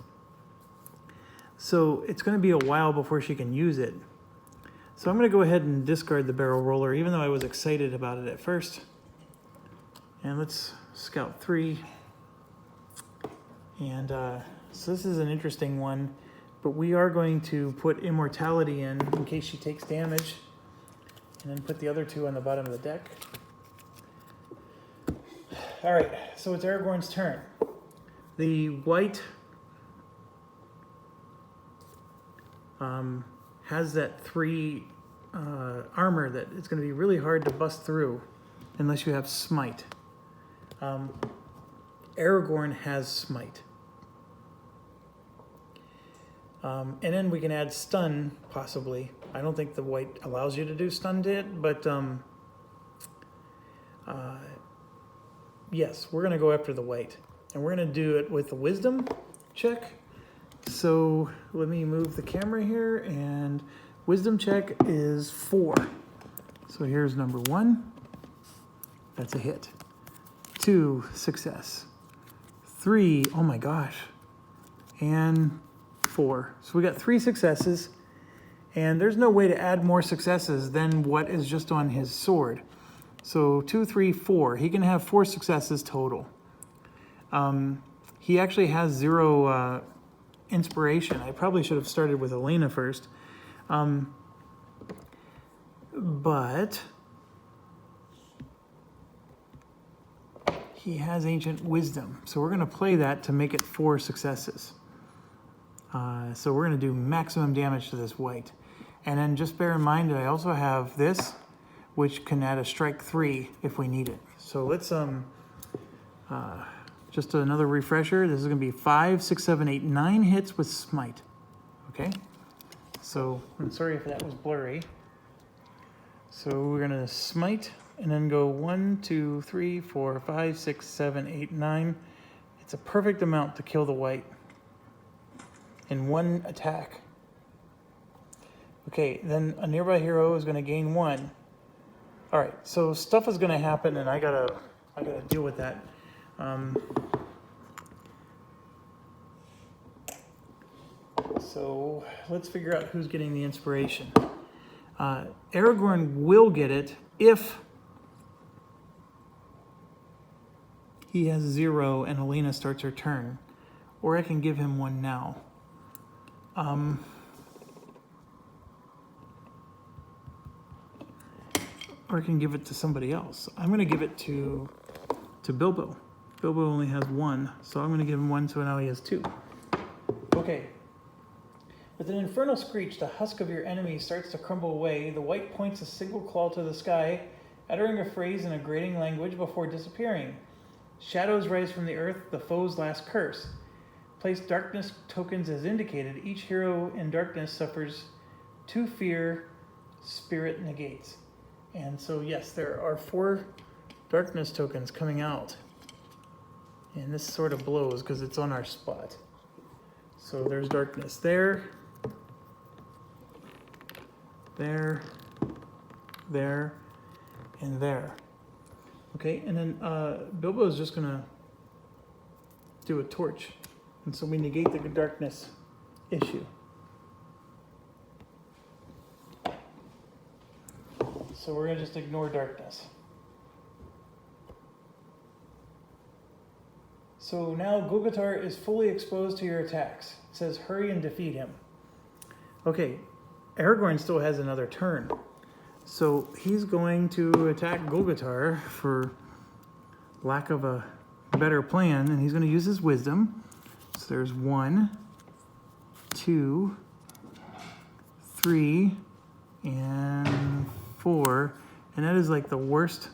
So it's going to be a while before she can use it. So I'm going to go ahead and discard the barrel roller, even though I was excited about it at first. And let's scout 3. And so this is an interesting one, but we are going to put immortality in case she takes damage, and then put the other 2 on the bottom of the deck. All right, so it's Aragorn's turn. The white has that 3 armor that it's going to be really hard to bust through unless you have smite. Aragorn has smite. And then we can add stun, possibly. I don't think the white allows you to do stun hit, but yes, we're going to go after the white. And we're going to do it with the wisdom check. So let me move the camera here, and wisdom check is 4. So here's number 1. That's a hit. 2, success. 3, oh my gosh. And 4. So we got 3 successes, and there's no way to add more successes than what is just on his sword. So 2, 3, 4. He can have 4 successes total. He actually has 0 inspiration. I probably should have started with Elena first. But he has ancient wisdom. So we're going to play that to make it 4 successes. So we're going to do maximum damage to this white. And then just bear in mind that I also have this, which can add a strike 3 if we need it. So let's, just another refresher. This is going to be 5, 6, 7, 8, 9 hits with smite. Okay? So I'm sorry if that was blurry. So we're going to smite and then go 1, 2, 3, 4, 5, 6, 7, 8, 9. It's a perfect amount to kill the white in 1 attack. Okay, then a nearby hero is going to gain 1. All right, so stuff is going to happen, and I gotta deal with that. So let's figure out who's getting the inspiration. Aragorn will get it if he has 0 and Elena starts her turn, or I can give him 1 now. Or I can give it to somebody else. I'm going to give it to Bilbo. Bilbo only has 1, so I'm going to give him 1, so now he has 2. Okay. With an infernal screech, the husk of your enemy starts to crumble away. The white points a single claw to the sky, uttering a phrase in a grating language before disappearing. Shadows rise from the earth, the foe's last curse. Place darkness tokens as indicated. Each hero in darkness suffers 2 fear, spirit negates. And so, yes, there are 4 darkness tokens coming out. And this sort of blows because it's on our spot. So there's darkness there, there, and there. Okay, and then Bilbo is just going to do a torch. And so we negate the darkness issue. So we're going to just ignore darkness. So now Golgotar is fully exposed to your attacks. It says hurry and defeat him. Okay, Aragorn still has another turn. So he's going to attack Golgotar for lack of a better plan, and he's going to use his wisdom. So there's 1, 2, 3, and 4. And that is like the worst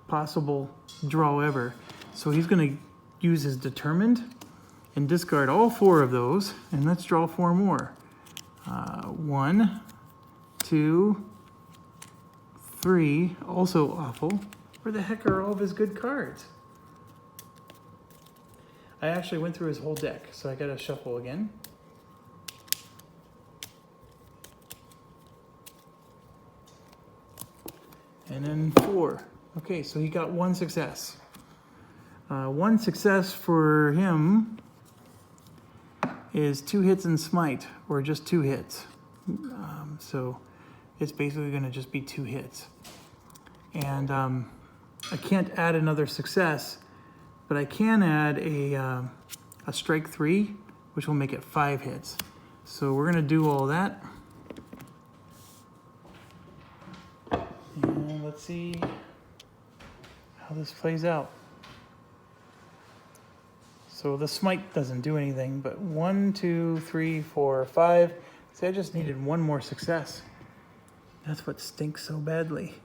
possible draw ever. So he's going to use his determined and discard all 4 of those. And let's draw 4 more. 1, 2, 3, also awful. Where the heck are all of his good cards? I actually went through his whole deck, so I gotta shuffle again. And then 4. Okay, so he got 1 success. 1 success for him is 2 hits and smite, or just 2 hits. So it's basically gonna just be 2 hits. And I can't add another success, but I can add a strike 3, which will make it 5 hits. So we're gonna do all that. And let's see how this plays out. So the smite doesn't do anything, but 1, 2, 3, 4, 5. See, I just needed 1 more success. That's what stinks so badly.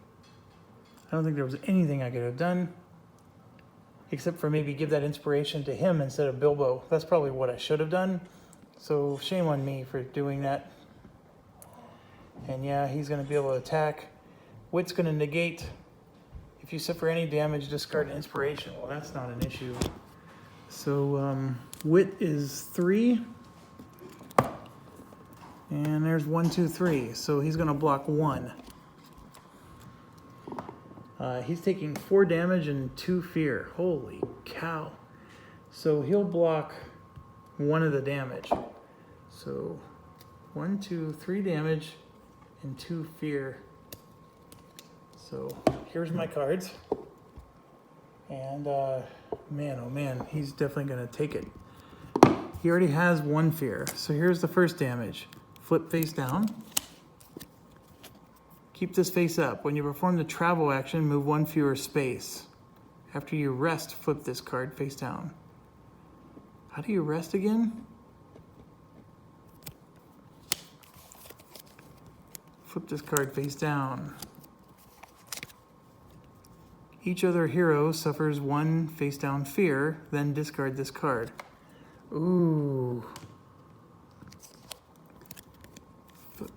I don't think there was anything I could have done except for maybe give that inspiration to him instead of Bilbo. That's probably what I should have done. So shame on me for doing that. And yeah, he's going to be able to attack. Wit's going to negate. If you suffer any damage, discard an inspiration. Well, that's not an issue. So Wit is 3. And there's 1, 2, 3. So he's going to block 1. He's taking 4 damage and 2 fear. Holy cow. So he'll block 1 of the damage. So 1, 2, 3 damage and 2 fear. So here's my cards. And man, oh man, he's definitely going to take it. He already has 1 fear. So here's the first damage. Flip face down. Keep this face up. When you perform the travel action, move 1 fewer space. After you rest, flip this card face down. How do you rest again? Flip this card face down. Each other hero suffers 1 face down fear, then discard this card. Ooh.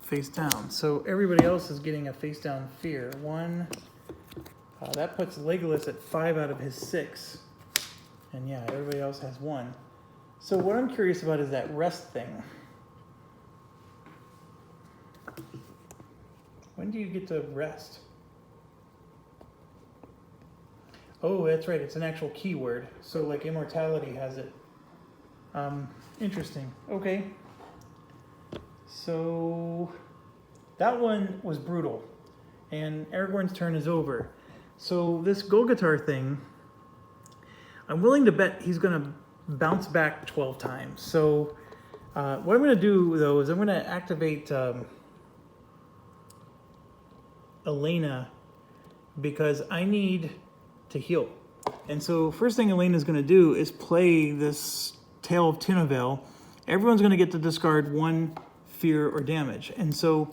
Face down. So everybody else is getting a face down fear. 1. That puts Legolas at 5 out of his 6. And yeah, everybody else has 1. So what I'm curious about is that rest thing. When do you get to rest? Oh, that's right. It's an actual keyword. So like immortality has it. Interesting. Okay. So that one was brutal, and Aragorn's turn is over. So this Golgotar thing, I'm willing to bet he's going to bounce back 12 times. So what I'm going to do, though, is I'm going to activate Elena because I need to heal. And so first thing Elena's going to do is play this Tale of Tinnavel. Everyone's going to get to discard 1 fear or damage. And so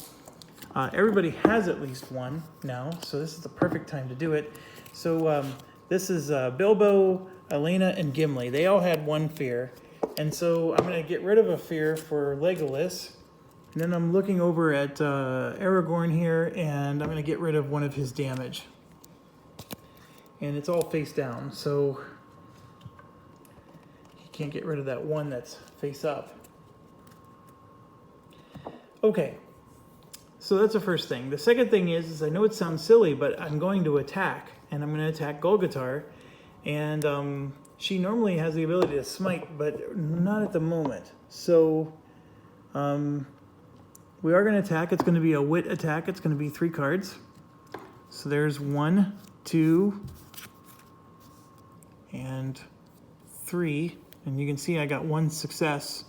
everybody has at least 1 now, so this is the perfect time to do it. So this is Bilbo, Elena, and Gimli. They all had 1 fear. And so I'm going to get rid of a fear for Legolas. And then I'm looking over at Aragorn here, and I'm going to get rid of 1 of his damage. And it's all face down, so he can't get rid of that 1 that's face up. Okay, so that's the first thing. The second thing is I know it sounds silly, but I'm going to attack, and I'm going to attack Golgotar, and she normally has the ability to smite, but not at the moment. So we are going to attack. It's going to be a wit attack. It's going to be 3 cards. So there's 1, 2, and 3, and you can see I got 1 success.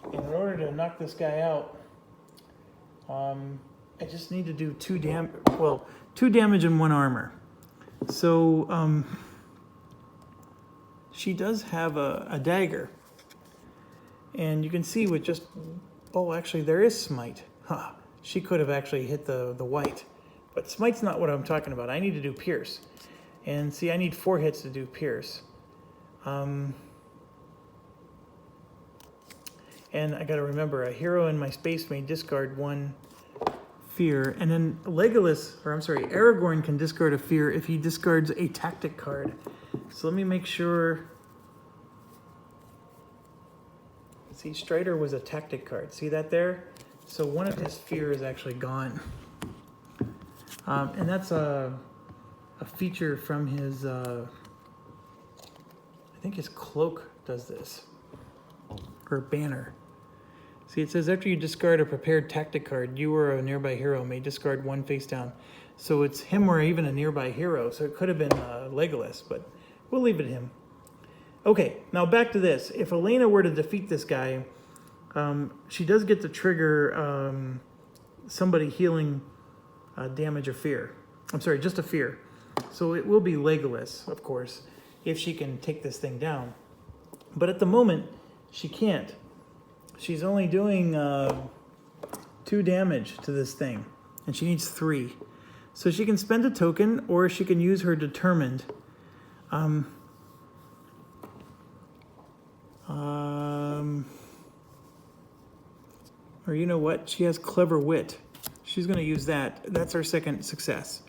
And in order to knock this guy out, I just need to do 2 damage and 1 armor. So she does have a dagger, And you can see with just, oh, actually there is smite. Huh. She could have actually hit the white. But smite's not what I'm talking about. I need to do pierce. And see, I need 4 hits to do pierce. And I gotta remember, a hero in my space may discard 1 fear. And then Aragorn can discard a fear if he discards a tactic card. So let me make sure. See, Strider was a tactic card. See that there? So 1 of his fear is actually gone. And that's a feature from his, I think his cloak does this. Or banner. See, it says after you discard a prepared tactic card, you or a nearby hero may discard 1 face down. So it's him or even a nearby hero. So it could have been Legolas, but we'll leave it him. Okay, now back to this. If Elena were to defeat this guy, she does get to trigger somebody healing damage or fear. I'm sorry, just a fear. So it will be Legolas, of course, if she can take this thing down. But at the moment, she can't. She's only doing 2 damage to this thing, and she needs 3. So she can spend a token, or she can use her determined. Or you know what? She has clever wit. She's going to use that. That's our second success.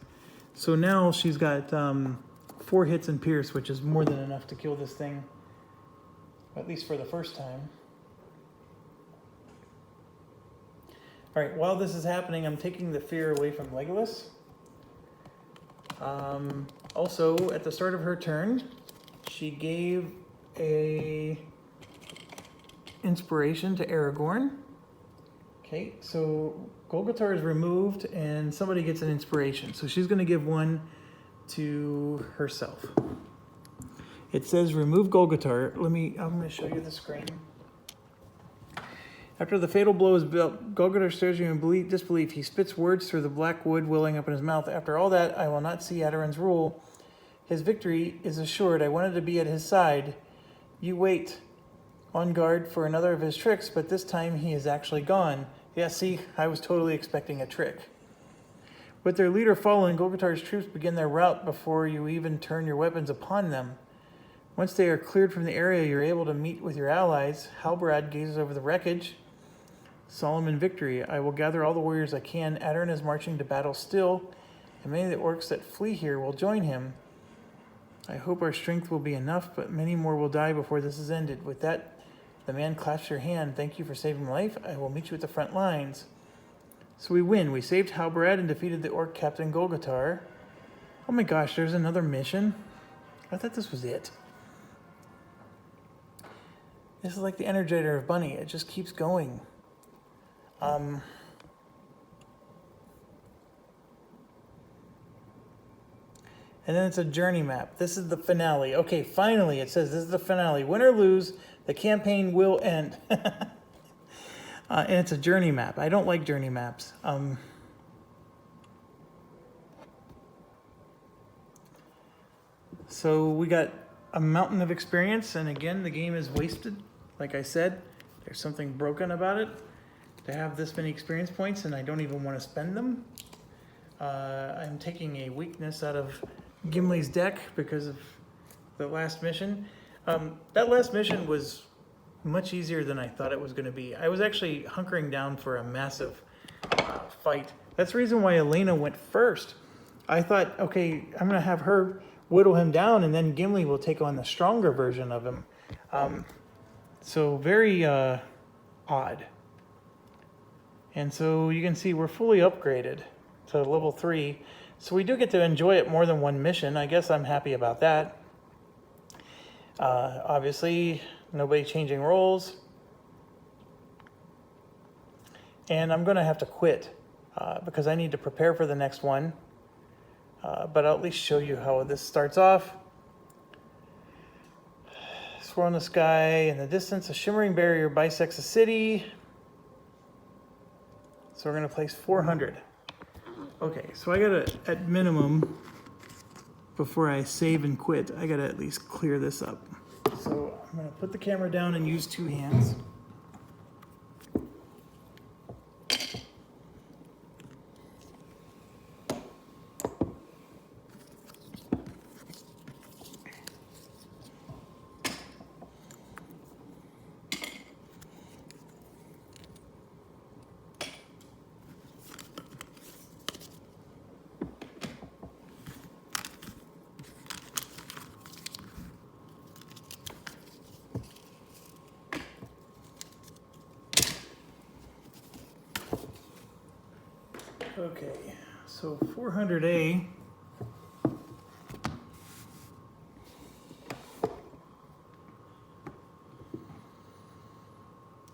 So now she's got 4 hits and pierce, which is more than enough to kill this thing, at least for the first time. All right, while this is happening, I'm taking the fear away from Legolas. Also, at the start of her turn, she gave a inspiration to Aragorn. Okay, so Golgotar is removed and somebody gets an inspiration. So she's going to give 1 to herself. It says remove Golgotar. I'm going to show you the screen. After the fatal blow is dealt, Golgotar stares at you in disbelief. He spits words through the black wood welling up in his mouth. After all that, I will not see Adoran's rule. His victory is assured. I wanted to be at his side. You wait on guard for another of his tricks, but this time he is actually gone. Yeah, see, I was totally expecting a trick. With their leader fallen, Golgotar's troops begin their rout before you even turn your weapons upon them. Once they are cleared from the area, you're able to meet with your allies. Halbarad gazes over the wreckage. Solemn in victory, I will gather all the warriors I can. Adoran is marching to battle still, and many of the orcs that flee here will join him. I hope our strength will be enough, but many more will die before this is ended. With that, the man clasps your hand. Thank you for saving my life. I will meet you at the front lines. So we win. We saved Halbarad and defeated the orc captain Golgotar. Oh my gosh, there's another mission? I thought this was it. This is like the Energizer of Bunny. It just keeps going. And then it's a journey map. This is the finale. Okay, finally, it says this is the finale. Win or lose, the campaign will end. And it's a journey map. I don't like journey maps. So we got a mountain of experience, and again, the game is wasted. Like I said, there's something broken about it to have this many experience points, and I don't even want to spend them. I'm taking a weakness out of Gimli's deck because of the last mission. That last mission was much easier than I thought it was going to be. I was actually hunkering down for a massive fight. That's the reason why Elena went first. I thought, okay, I'm going to have her whittle him down, and then Gimli will take on the stronger version of him. So very odd. And so you can see we're fully upgraded to level 3. So we do get to enjoy it more than one mission. I guess I'm happy about that. Obviously, nobody changing roles. And I'm going to have to quit because I need to prepare for the next one. But I'll at least show you how this starts off. Swirl in the sky. In the distance, a shimmering barrier bisects a city. So we're going to place 400. Okay, so I got to, at minimum, before I save and quit, I got to at least clear this up. So I'm going to put the camera down and use 2 hands. Okay, so 400A.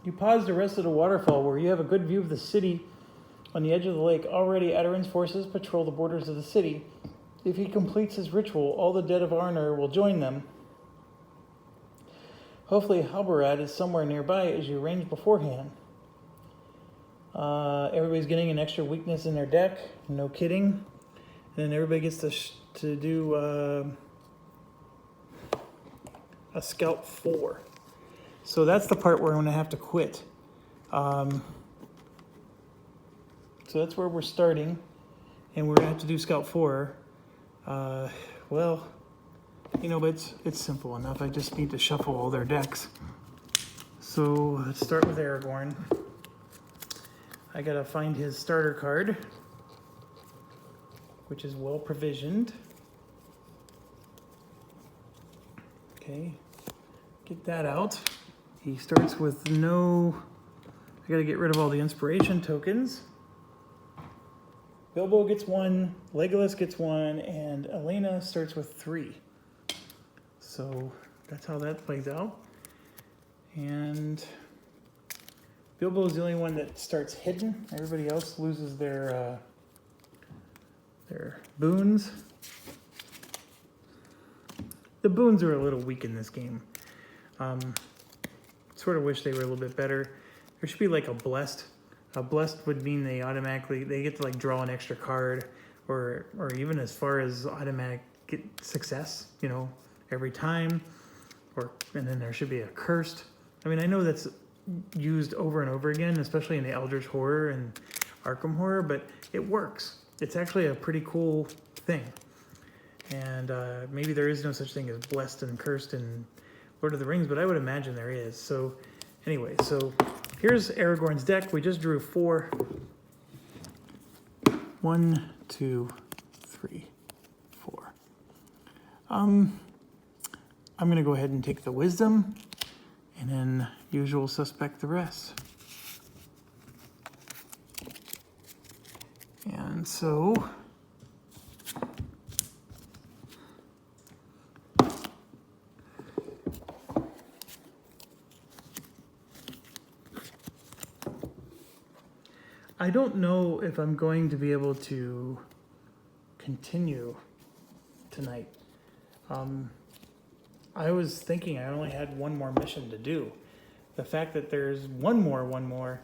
You pause the rest of the waterfall where you have a good view of the city on the edge of the lake. Already, Adarin's forces patrol the borders of the city. If he completes his ritual, all the dead of Arnor will join them. Hopefully, Halbarad is somewhere nearby as you arranged beforehand. Everybody's getting an extra weakness in their deck. No kidding. And then everybody gets to do a Scout 4. So that's the part where I'm going to have to quit. So that's where we're starting. And we're going to have to do Scout 4. Well, you know, but it's simple enough. I just need to shuffle all their decks. So let's start with Aragorn. I gotta find his starter card, which is well provisioned. Okay, get that out. He starts with no, I gotta get rid of all the inspiration tokens. Bilbo gets 1, Legolas gets 1, and Elena starts with 3. So that's how that plays out. And Bilbo's the only one that starts hidden. Everybody else loses their boons. The boons are a little weak in this game. Sort of wish they were a little bit better. There should be like a blessed. A blessed would mean they get to like draw an extra card, or even as far as automatic get success, you know, every time. And then there should be a cursed. I mean, I know that's used over and over again, especially in the Eldritch Horror and Arkham Horror, but it works. It's actually a pretty cool thing. And maybe there is no such thing as blessed and cursed in Lord of the Rings, but I would imagine there is. So anyway, so here's Aragorn's deck. We just drew 4. 1, 2, 3, 4. I'm going to go ahead and take the wisdom, and then usual suspect the rest. And so I don't know if I'm going to be able to continue tonight. I was thinking I only had one more mission to do. The fact that there's one more,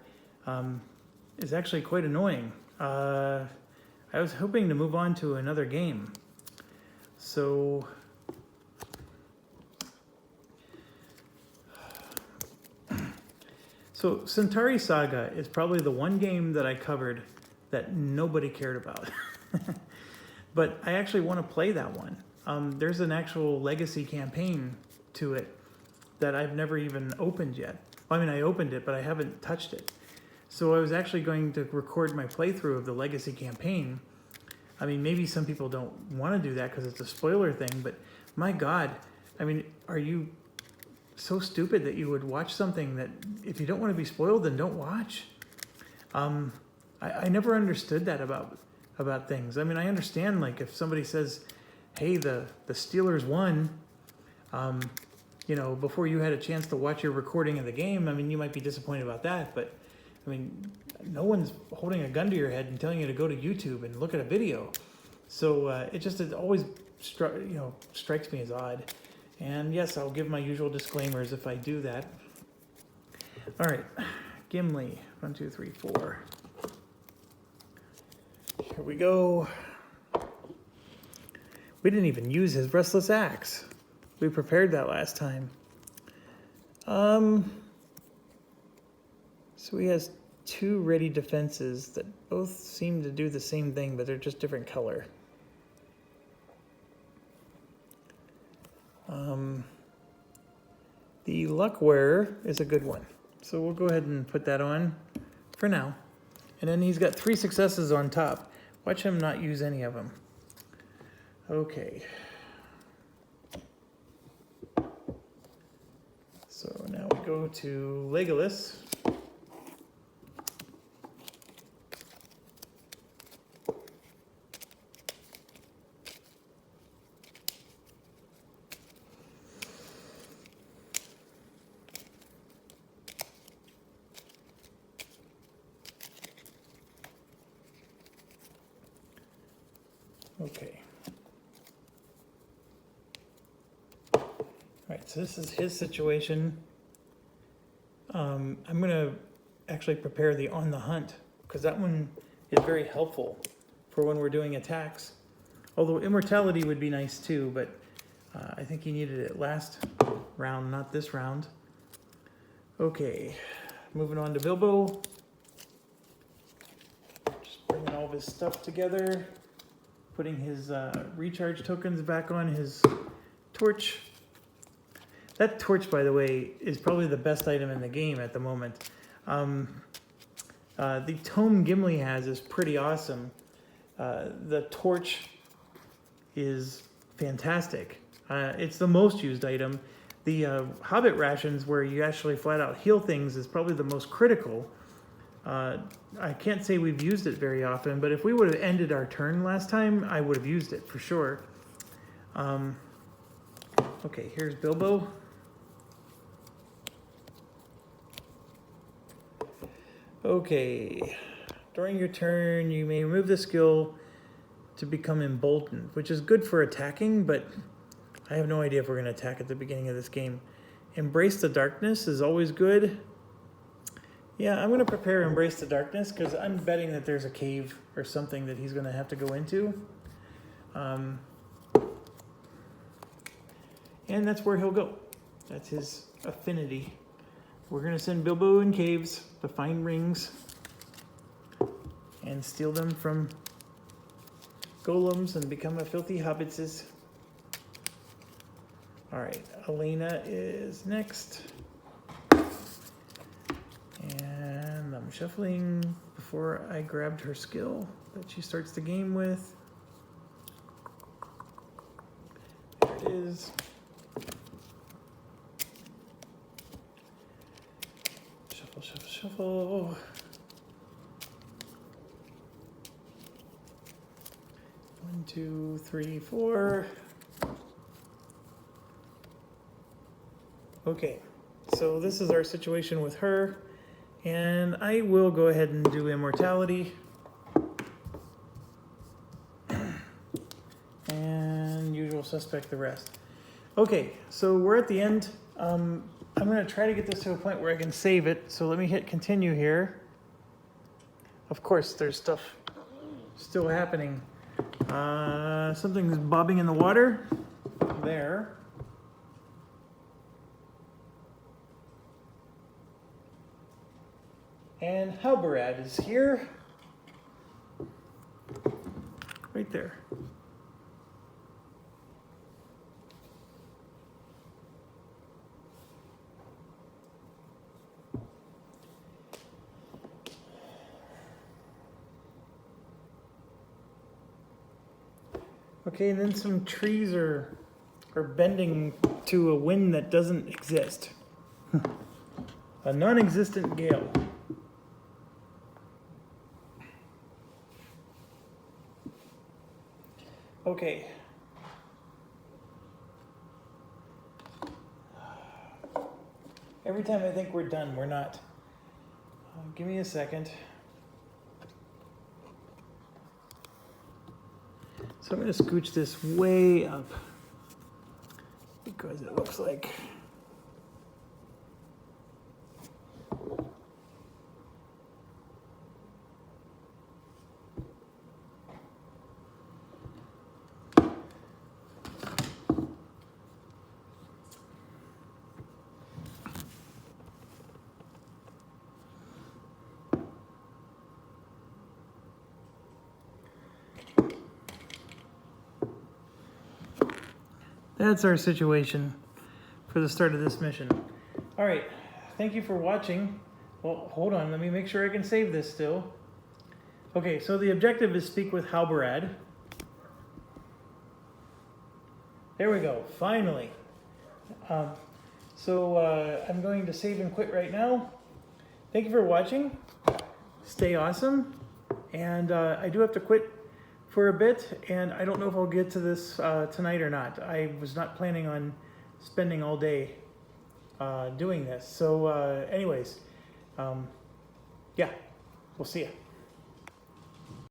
is actually quite annoying. I was hoping to move on to another game. So Centauri Saga is probably the one game that I covered that nobody cared about. But I actually want to play that one. There's an actual legacy campaign to it that I've never even opened yet. Well, I mean, I opened it, but I haven't touched it. So I was actually going to record my playthrough of the legacy campaign. I mean, maybe some people don't want to do that because it's a spoiler thing, but my God, I mean, are you so stupid that you would watch something that if you don't want to be spoiled, then don't watch? I never understood that about things. I mean, I understand, like, if somebody says, hey, the Steelers won, you know, before you had a chance to watch your recording of the game, I mean, you might be disappointed about that, but I mean, no one's holding a gun to your head and telling you to go to YouTube and look at a video. So it always strikes me as odd. And yes, I'll give my usual disclaimers if I do that. All right, Gimli, 1, 2, 3, 4. Here we go. We didn't even use his Restless Axe. We prepared that last time. So he has 2 ready defenses that both seem to do the same thing, but they're just different color. The Luck Wearer is a good one. So we'll go ahead and put that on for now. And then he's got 3 successes on top. Watch him not use any of them. Okay. So now we go to Legolas. Okay. Alright, so this is his situation. I'm gonna actually prepare the on the hunt, because that one is very helpful for when we're doing attacks. Although immortality would be nice too, but I think he needed it last round, not this round. Okay, moving on to Bilbo. Just bringing all of his stuff together, putting his recharge tokens back on his torch. That torch, by the way, is probably the best item in the game at the moment. The tome Gimli has is pretty awesome. The torch is fantastic. It's the most used item. The Hobbit rations, where you actually flat out heal things, is probably the most critical. I can't say we've used it very often, but if we would have ended our turn last time, I would have used it for sure. Okay, here's Bilbo. Okay, during your turn, you may remove the skill to become emboldened, which is good for attacking, but I have no idea if we're going to attack at the beginning of this game. Embrace the darkness is always good. Yeah, I'm going to prepare Embrace the Darkness, because I'm betting that there's a cave or something that he's going to have to go into. And that's where he'll go. That's his affinity. We're going to send Bilbo in caves to find rings and steal them from golems and become a filthy hobbitses. Alright, Elena is next. And I'm shuffling before I grabbed her skill that she starts the game with. There it is. Shuffle, shuffle, shuffle. One, two, three, four. Okay, so this is our situation with her, and I will go ahead and do immortality. And usual suspect the rest. Okay, so we're at the end. I'm going to try to get this to a point where I can save it, so let me hit continue here. Of course, there's stuff still happening. Something's bobbing in the water. There. And Halbarad is here. Right there. Okay, and then some trees are bending to a wind that doesn't exist. A non-existent gale. Okay. Every time I think we're done, we're not. Give me a second. So I'm going to scooch this way up because it looks like that's our situation for the start of this mission. All right, thank you for watching. Well, hold on, let me make sure I can save this still. Okay, so the objective is speak with Halbarad. There we go, finally. I'm going to save and quit right now. Thank you for watching. Stay awesome. And I do have to quit for a bit, and I don't know if I'll get to this tonight or not. I was not planning on spending all day doing this. So anyways, yeah, we'll see ya.